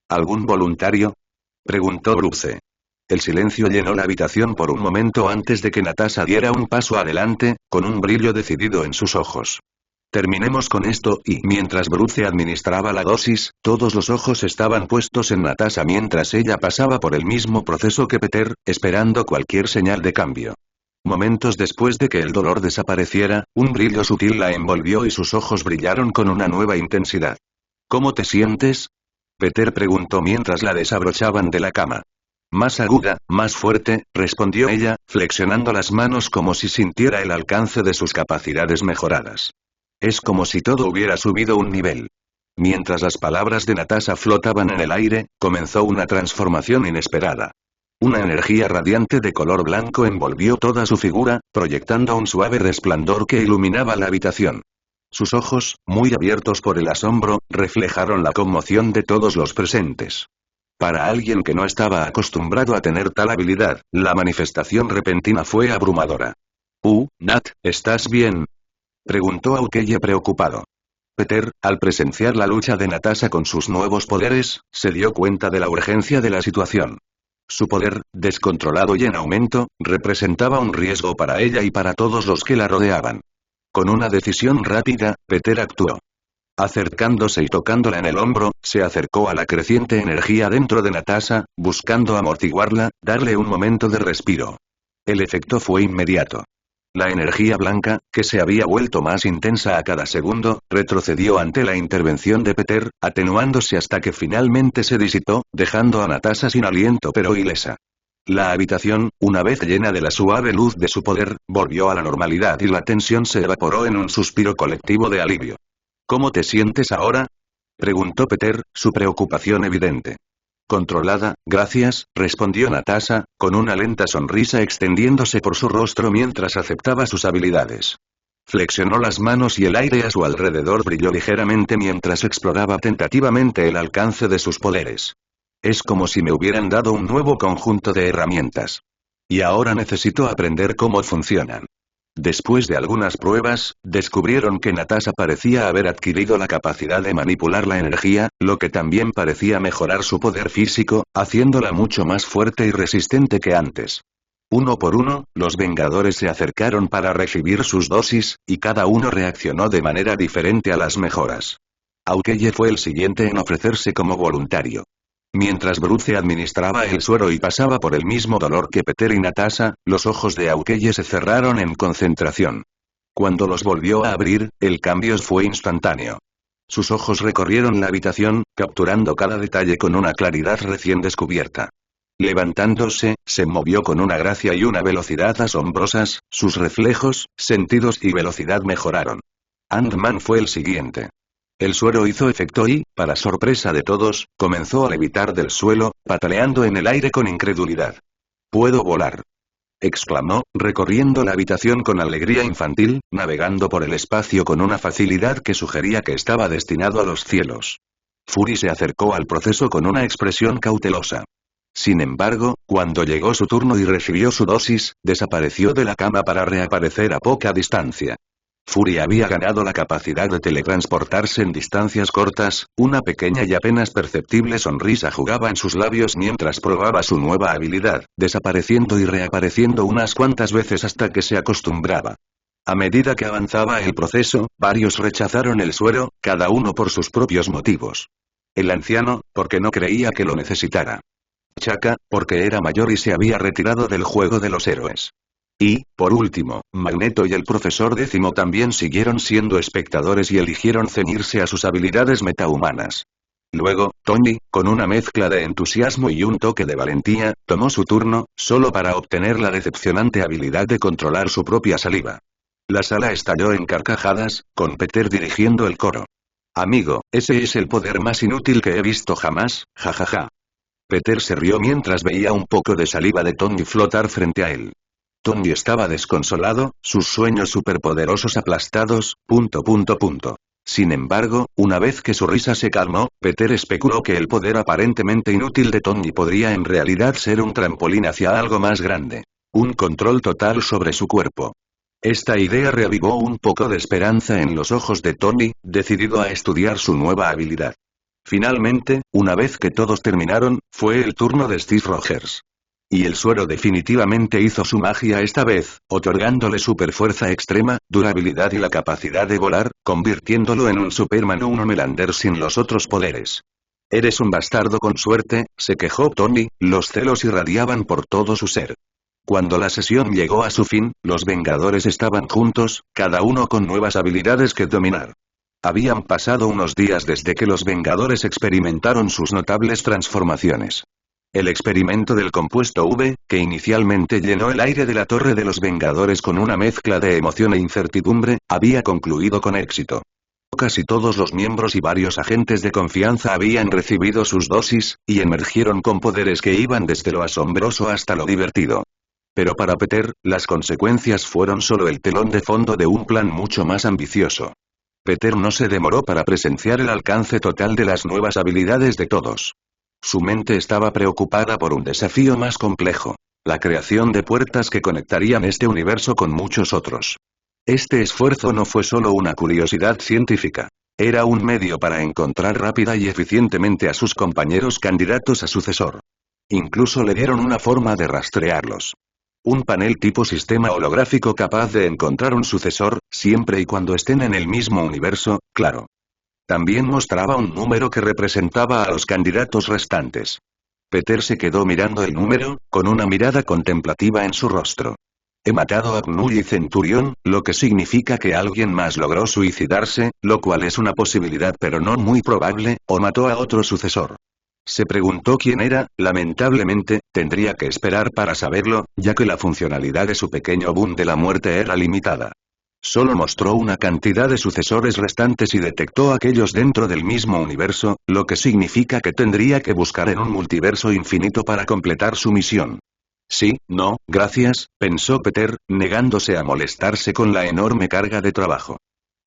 ¿Algún voluntario? Preguntó Bruce. El silencio llenó la habitación por un momento antes de que Natasha diera un paso adelante, con un brillo decidido en sus ojos. Terminemos con esto, y mientras Bruce administraba la dosis, todos los ojos estaban puestos en Natasha mientras ella pasaba por el mismo proceso que Peter, esperando cualquier señal de cambio. Momentos después de que el dolor desapareciera, un brillo sutil la envolvió y sus ojos brillaron con una nueva intensidad. ¿Cómo te sientes? Peter preguntó mientras la desabrochaban de la cama. Más aguda, más fuerte, respondió ella, flexionando las manos como si sintiera el alcance de sus capacidades mejoradas. Es como si todo hubiera subido un nivel. Mientras las palabras de Natasha flotaban en el aire, comenzó una transformación inesperada. Una energía radiante de color blanco envolvió toda su figura, proyectando un suave resplandor que iluminaba la habitación. Sus ojos, muy abiertos por el asombro, reflejaron la conmoción de todos los presentes. Para alguien que no estaba acostumbrado a tener tal habilidad, la manifestación repentina fue abrumadora. Nat, ¿estás bien? Preguntó Aukeye preocupado. Peter, al presenciar la lucha de Natasha con sus nuevos poderes, se dio cuenta de la urgencia de la situación. Su poder, descontrolado y en aumento, representaba un riesgo para ella y para todos los que la rodeaban. Con una decisión rápida, Peter actuó. Acercándose y tocándola en el hombro, se acercó a la creciente energía dentro de Natasha, buscando amortiguarla, darle un momento de respiro. El efecto fue inmediato. La energía blanca, que se había vuelto más intensa a cada segundo, retrocedió ante la intervención de Peter, atenuándose hasta que finalmente se disipó, dejando a Natasha sin aliento pero ilesa. La habitación, una vez llena de la suave luz de su poder, volvió a la normalidad y la tensión se evaporó en un suspiro colectivo de alivio. ¿Cómo te sientes ahora? Preguntó Peter, su preocupación evidente. Controlada, gracias, respondió Natasha, con una lenta sonrisa extendiéndose por su rostro mientras aceptaba sus habilidades. Flexionó las manos y el aire a su alrededor brilló ligeramente mientras exploraba tentativamente el alcance de sus poderes. Es como si me hubieran dado un nuevo conjunto de herramientas. Y ahora necesito aprender cómo funcionan. Después de algunas pruebas, descubrieron que Natasha parecía haber adquirido la capacidad de manipular la energía, lo que también parecía mejorar su poder físico, haciéndola mucho más fuerte y resistente que antes. Uno por uno, los Vengadores se acercaron para recibir sus dosis, y cada uno reaccionó de manera diferente a las mejoras. Aukeye fue el siguiente en ofrecerse como voluntario. Mientras Bruce administraba el suero y pasaba por el mismo dolor que Peter y Natasha, los ojos de Aukeye se cerraron en concentración. Cuando los volvió a abrir, el cambio fue instantáneo. Sus ojos recorrieron la habitación, capturando cada detalle con una claridad recién descubierta. Levantándose, se movió con una gracia y una velocidad asombrosas, sus reflejos, sentidos y velocidad mejoraron. Ant-Man fue el siguiente. El suero hizo efecto y, para sorpresa de todos, comenzó a levitar del suelo, pataleando en el aire con incredulidad. «¡Puedo volar!», exclamó, recorriendo la habitación con alegría infantil, navegando por el espacio con una facilidad que sugería que estaba destinado a los cielos. Fury se acercó al proceso con una expresión cautelosa. Sin embargo, cuando llegó su turno y recibió su dosis, desapareció de la cama para reaparecer a poca distancia. Fury había ganado la capacidad de teletransportarse en distancias cortas, una pequeña y apenas perceptible sonrisa jugaba en sus labios mientras probaba su nueva habilidad, desapareciendo y reapareciendo unas cuantas veces hasta que se acostumbraba. A medida que avanzaba el proceso, varios rechazaron el suero, cada uno por sus propios motivos. El anciano, porque no creía que lo necesitara. Chaka, porque era mayor y se había retirado del juego de los héroes. Y, por último, Magneto y el profesor Décimo también siguieron siendo espectadores y eligieron ceñirse a sus habilidades metahumanas. Luego, Tony, con una mezcla de entusiasmo y un toque de valentía, tomó su turno, solo para obtener la decepcionante habilidad de controlar su propia saliva. La sala estalló en carcajadas, con Peter dirigiendo el coro. «Amigo, ese es el poder más inútil que he visto jamás, jajaja». Peter se rió mientras veía un poco de saliva de Tony flotar frente a él. Tony estaba desconsolado, sus sueños superpoderosos aplastados, ... Sin embargo, una vez que su risa se calmó, Peter especuló que el poder aparentemente inútil de Tony podría en realidad ser un trampolín hacia algo más grande. Un control total sobre su cuerpo. Esta idea reavivó un poco de esperanza en los ojos de Tony, decidido a estudiar su nueva habilidad. Finalmente, una vez que todos terminaron, fue el turno de Steve Rogers. Y el suero definitivamente hizo su magia esta vez, otorgándole superfuerza extrema, durabilidad y la capacidad de volar, convirtiéndolo en un Superman o un Homelander sin los otros poderes. «Eres un bastardo con suerte», se quejó Tony, los celos irradiaban por todo su ser. Cuando la sesión llegó a su fin, los Vengadores estaban juntos, cada uno con nuevas habilidades que dominar. Habían pasado unos días desde que los Vengadores experimentaron sus notables transformaciones. El experimento del compuesto V, que inicialmente llenó el aire de la Torre de los Vengadores con una mezcla de emoción e incertidumbre, había concluido con éxito. Casi todos los miembros y varios agentes de confianza habían recibido sus dosis, y emergieron con poderes que iban desde lo asombroso hasta lo divertido. Pero para Peter, las consecuencias fueron solo el telón de fondo de un plan mucho más ambicioso. Peter no se demoró para presenciar el alcance total de las nuevas habilidades de todos. Su mente estaba preocupada por un desafío más complejo. La creación de puertas que conectarían este universo con muchos otros. Este esfuerzo no fue solo una curiosidad científica. Era un medio para encontrar rápida y eficientemente a sus compañeros candidatos a sucesor. Incluso le dieron una forma de rastrearlos. Un panel tipo sistema holográfico capaz de encontrar un sucesor, siempre y cuando estén en el mismo universo, claro. También mostraba un número que representaba a los candidatos restantes. Peter se quedó mirando el número, con una mirada contemplativa en su rostro. He matado a Knull y Centurión, lo que significa que alguien más logró suicidarse, lo cual es una posibilidad pero no muy probable, o mató a otro sucesor. Se preguntó quién era, lamentablemente, tendría que esperar para saberlo, ya que la funcionalidad de su pequeño boom de la muerte era limitada. Solo mostró una cantidad de sucesores restantes y detectó aquellos dentro del mismo universo, lo que significa que tendría que buscar en un multiverso infinito para completar su misión. Sí, no, gracias, pensó Peter, negándose a molestarse con la enorme carga de trabajo.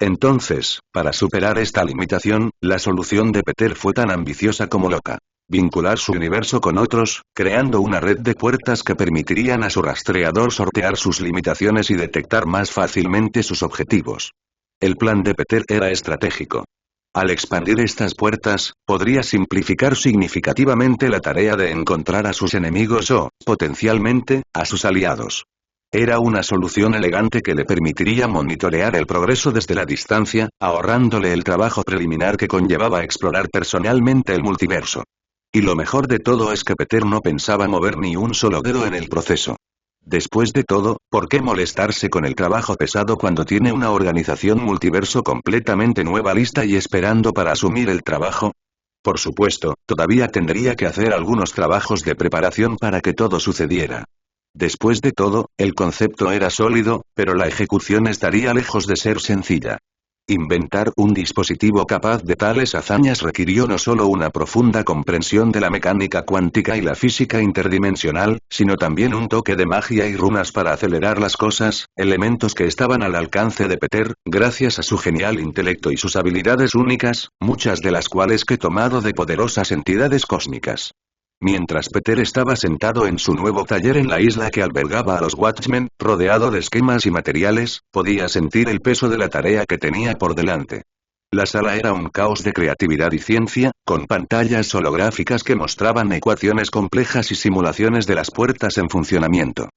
Entonces, para superar esta limitación, la solución de Peter fue tan ambiciosa como loca. Vincular su universo con otros, creando una red de puertas que permitirían a su rastreador sortear sus limitaciones y detectar más fácilmente sus objetivos. El plan de Peter era estratégico. Al expandir estas puertas, podría simplificar significativamente la tarea de encontrar a sus enemigos o, potencialmente, a sus aliados. Era una solución elegante que le permitiría monitorear el progreso desde la distancia, ahorrándole el trabajo preliminar que conllevaba explorar personalmente el multiverso. Y lo mejor de todo es que Peter no pensaba mover ni un solo dedo en el proceso. Después de todo, ¿por qué molestarse con el trabajo pesado cuando tiene una organización multiverso completamente nueva lista y esperando para asumir el trabajo? Por supuesto, todavía tendría que hacer algunos trabajos de preparación para que todo sucediera. Después de todo, el concepto era sólido, pero la ejecución estaría lejos de ser sencilla. Inventar un dispositivo capaz de tales hazañas requirió no solo una profunda comprensión de la mecánica cuántica y la física interdimensional, sino también un toque de magia y runas para acelerar las cosas, elementos que estaban al alcance de Peter, gracias a su genial intelecto y sus habilidades únicas, muchas de las cuales que tomado de poderosas entidades cósmicas. Mientras Peter estaba sentado en su nuevo taller en la isla que albergaba a los Watchmen, rodeado de esquemas y materiales, podía sentir el peso de la tarea que tenía por delante. La sala era un caos de creatividad y ciencia, con pantallas holográficas que mostraban ecuaciones complejas y simulaciones de las puertas en funcionamiento.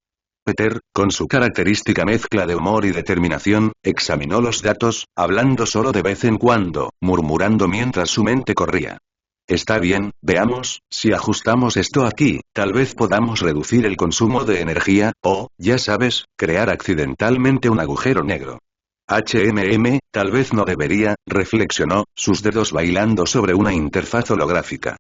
Peter, con su característica mezcla de humor y determinación, examinó los datos, hablando solo de vez en cuando, murmurando mientras su mente corría. Está bien, veamos, si ajustamos esto aquí, tal vez podamos reducir el consumo de energía, o, ya sabes, crear accidentalmente un agujero negro. Tal vez no debería, reflexionó, sus dedos bailando sobre una interfaz holográfica.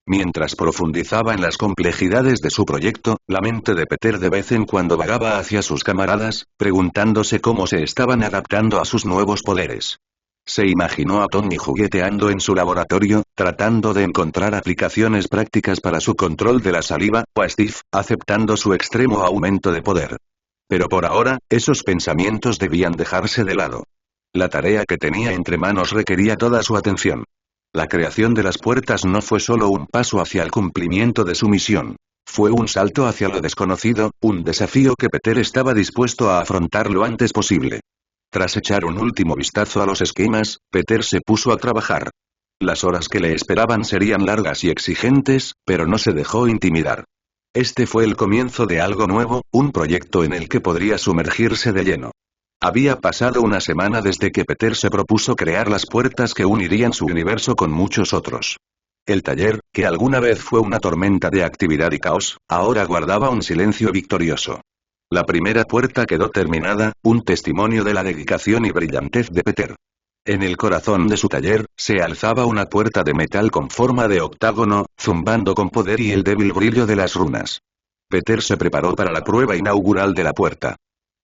Mientras profundizaba en las complejidades de su proyecto, la mente de Peter de vez en cuando vagaba hacia sus camaradas, preguntándose cómo se estaban adaptando a sus nuevos poderes. Se imaginó a Tony jugueteando en su laboratorio, tratando de encontrar aplicaciones prácticas para su control de la saliva, o a Steve, aceptando su extremo aumento de poder. Pero por ahora, esos pensamientos debían dejarse de lado. La tarea que tenía entre manos requería toda su atención. La creación de las puertas no fue solo un paso hacia el cumplimiento de su misión. Fue un salto hacia lo desconocido, un desafío que Peter estaba dispuesto a afrontar lo antes posible. Tras echar un último vistazo a los esquemas, Peter se puso a trabajar. Las horas que le esperaban serían largas y exigentes, pero no se dejó intimidar. Este fue el comienzo de algo nuevo, un proyecto en el que podría sumergirse de lleno. Había pasado una semana desde que Peter se propuso crear las puertas que unirían su universo con muchos otros. El taller, que alguna vez fue una tormenta de actividad y caos, ahora guardaba un silencio victorioso. La primera puerta quedó terminada, un testimonio de la dedicación y brillantez de Peter. En el corazón de su taller, se alzaba una puerta de metal con forma de octágono, zumbando con poder y el débil brillo de las runas. Peter se preparó para la prueba inaugural de la puerta.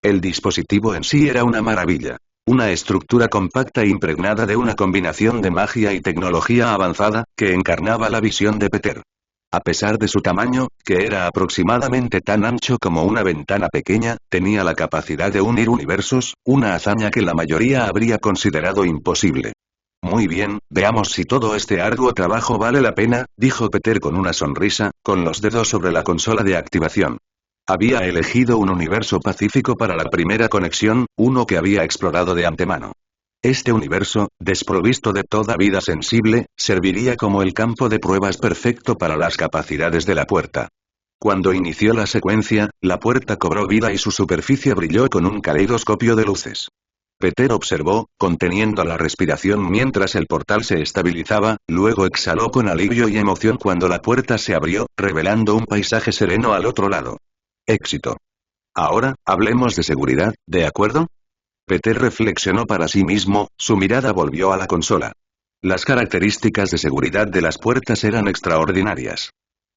El dispositivo en sí era una maravilla. Una estructura compacta impregnada de una combinación de magia y tecnología avanzada, que encarnaba la visión de Peter. A pesar de su tamaño, que era aproximadamente tan ancho como una ventana pequeña, tenía la capacidad de unir universos, una hazaña que la mayoría habría considerado imposible. Muy bien, veamos si todo este arduo trabajo vale la pena, dijo Peter con una sonrisa, con los dedos sobre la consola de activación. Había elegido un universo pacífico para la primera conexión, uno que había explorado de antemano. Este universo, desprovisto de toda vida sensible, serviría como el campo de pruebas perfecto para las capacidades de la puerta. Cuando inició la secuencia, la puerta cobró vida y su superficie brilló con un caleidoscopio de luces. Peter observó, conteniendo la respiración mientras el portal se estabilizaba, luego exhaló con alivio y emoción cuando la puerta se abrió, revelando un paisaje sereno al otro lado. Éxito. Ahora, hablemos de seguridad, ¿de acuerdo? Peter reflexionó para sí mismo, su mirada volvió a la consola. Las características de seguridad de las puertas eran extraordinarias.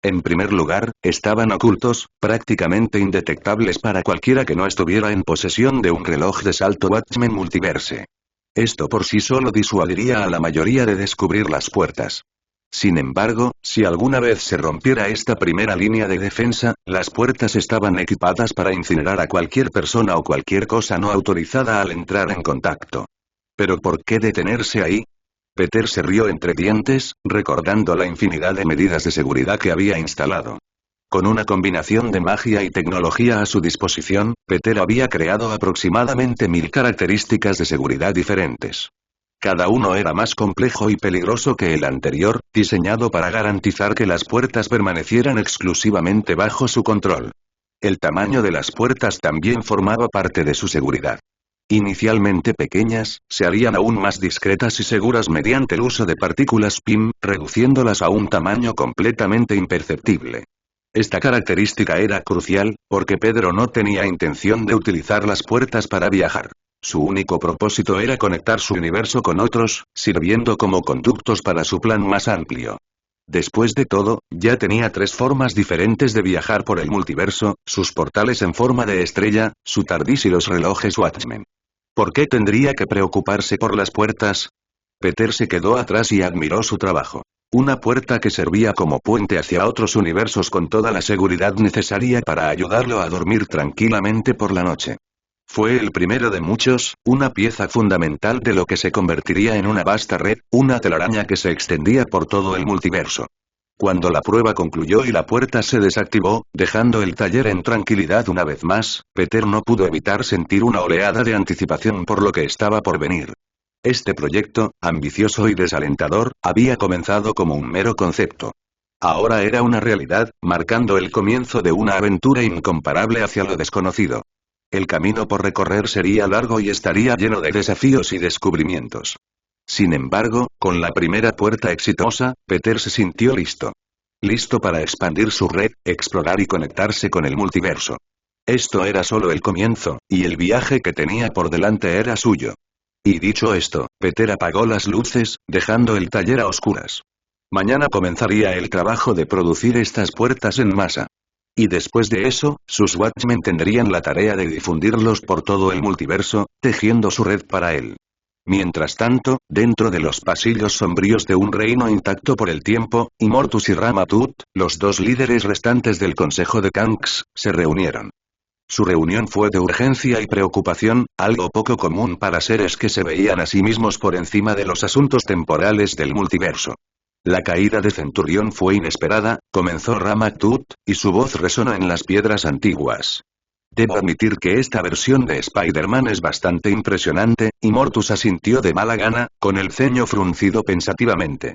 En primer lugar, estaban ocultos, prácticamente indetectables para cualquiera que no estuviera en posesión de un reloj de salto Watchmen Multiverse. Esto por sí solo disuadiría a la mayoría de descubrir las puertas. Sin embargo, si alguna vez se rompiera esta primera línea de defensa, las puertas estaban equipadas para incinerar a cualquier persona o cualquier cosa no autorizada al entrar en contacto. ¿Pero por qué detenerse ahí? Peter se rió entre dientes, recordando la infinidad de medidas de seguridad que había instalado. Con una combinación de magia y tecnología a su disposición, Peter había creado aproximadamente 1000 características de seguridad diferentes. Cada uno era más complejo y peligroso que el anterior, diseñado para garantizar que las puertas permanecieran exclusivamente bajo su control. El tamaño de las puertas también formaba parte de su seguridad. Inicialmente pequeñas, se harían aún más discretas y seguras mediante el uso de partículas PIM, reduciéndolas a un tamaño completamente imperceptible. Esta característica era crucial, porque Pedro no tenía intención de utilizar las puertas para viajar. Su único propósito era conectar su universo con otros, sirviendo como conductos para su plan más amplio. Después de todo, ya tenía 3 formas diferentes de viajar por el multiverso: sus portales en forma de estrella, su TARDIS y los relojes Watchmen. ¿Por qué tendría que preocuparse por las puertas? Peter se quedó atrás y admiró su trabajo. Una puerta que servía como puente hacia otros universos con toda la seguridad necesaria para ayudarlo a dormir tranquilamente por la noche. Fue el primero de muchos, una pieza fundamental de lo que se convertiría en una vasta red, una telaraña que se extendía por todo el multiverso. Cuando la prueba concluyó y la puerta se desactivó, dejando el taller en tranquilidad una vez más, Peter no pudo evitar sentir una oleada de anticipación por lo que estaba por venir. Este proyecto, ambicioso y desalentador, había comenzado como un mero concepto. Ahora era una realidad, marcando el comienzo de una aventura incomparable hacia lo desconocido. El camino por recorrer sería largo y estaría lleno de desafíos y descubrimientos. Sin embargo, con la primera puerta exitosa, Peter se sintió listo. Listo para expandir su red, explorar y conectarse con el multiverso. Esto era solo el comienzo, y el viaje que tenía por delante era suyo. Y dicho esto, Peter apagó las luces, dejando el taller a oscuras. Mañana comenzaría el trabajo de producir estas puertas en masa. Y después de eso, sus Watchmen tendrían la tarea de difundirlos por todo el multiverso, tejiendo su red para él. Mientras tanto, dentro de los pasillos sombríos de un reino intacto por el tiempo, Immortus y Ramatut, los 2 líderes restantes del Consejo de Kanks, se reunieron. Su reunión fue de urgencia y preocupación, algo poco común para seres que se veían a sí mismos por encima de los asuntos temporales del multiverso. La caída de Centurión fue inesperada, comenzó Ramatut, y su voz resonó en las piedras antiguas. Debo admitir que esta versión de Spider-Man es bastante impresionante, Immortus asintió de mala gana, con el ceño fruncido pensativamente.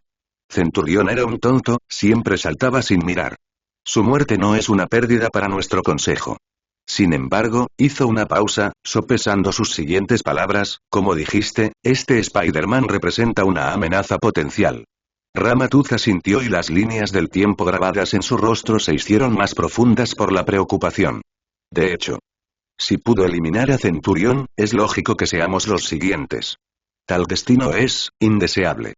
Centurión era un tonto, siempre saltaba sin mirar. Su muerte no es una pérdida para nuestro consejo. Sin embargo, hizo una pausa, sopesando sus siguientes palabras: como dijiste, este Spider-Man representa una amenaza potencial. Ramatut asintió y las líneas del tiempo grabadas en su rostro se hicieron más profundas por la preocupación. De hecho, si pudo eliminar a Centurión, es lógico que seamos los siguientes. Tal destino es indeseable.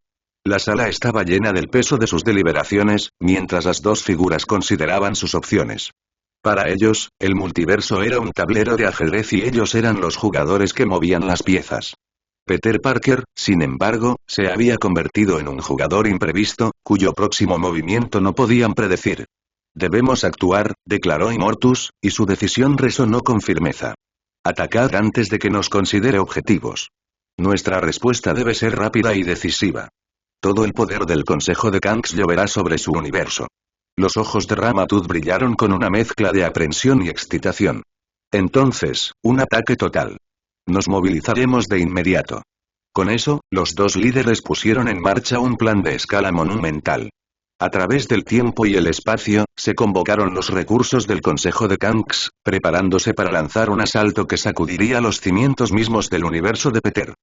La sala estaba llena del peso de sus deliberaciones, mientras las 2 figuras consideraban sus opciones. Para ellos, el multiverso era un tablero de ajedrez y ellos eran los jugadores que movían las piezas. Peter Parker, sin embargo, se había convertido en un jugador imprevisto, cuyo próximo movimiento no podían predecir. Debemos actuar, declaró Immortus, y su decisión resonó con firmeza. Atacad antes de que nos considere objetivos. Nuestra respuesta debe ser rápida y decisiva. Todo el poder del Consejo de Kanks lloverá sobre su universo. Los ojos de Ramatut brillaron con una mezcla de aprensión y excitación. Entonces, un ataque total. Nos movilizaremos de inmediato. Con eso, los 2 líderes pusieron en marcha un plan de escala monumental. A través del tiempo y el espacio, se convocaron los recursos del Consejo de Kanks, preparándose para lanzar un asalto que sacudiría los cimientos mismos del universo de Peter.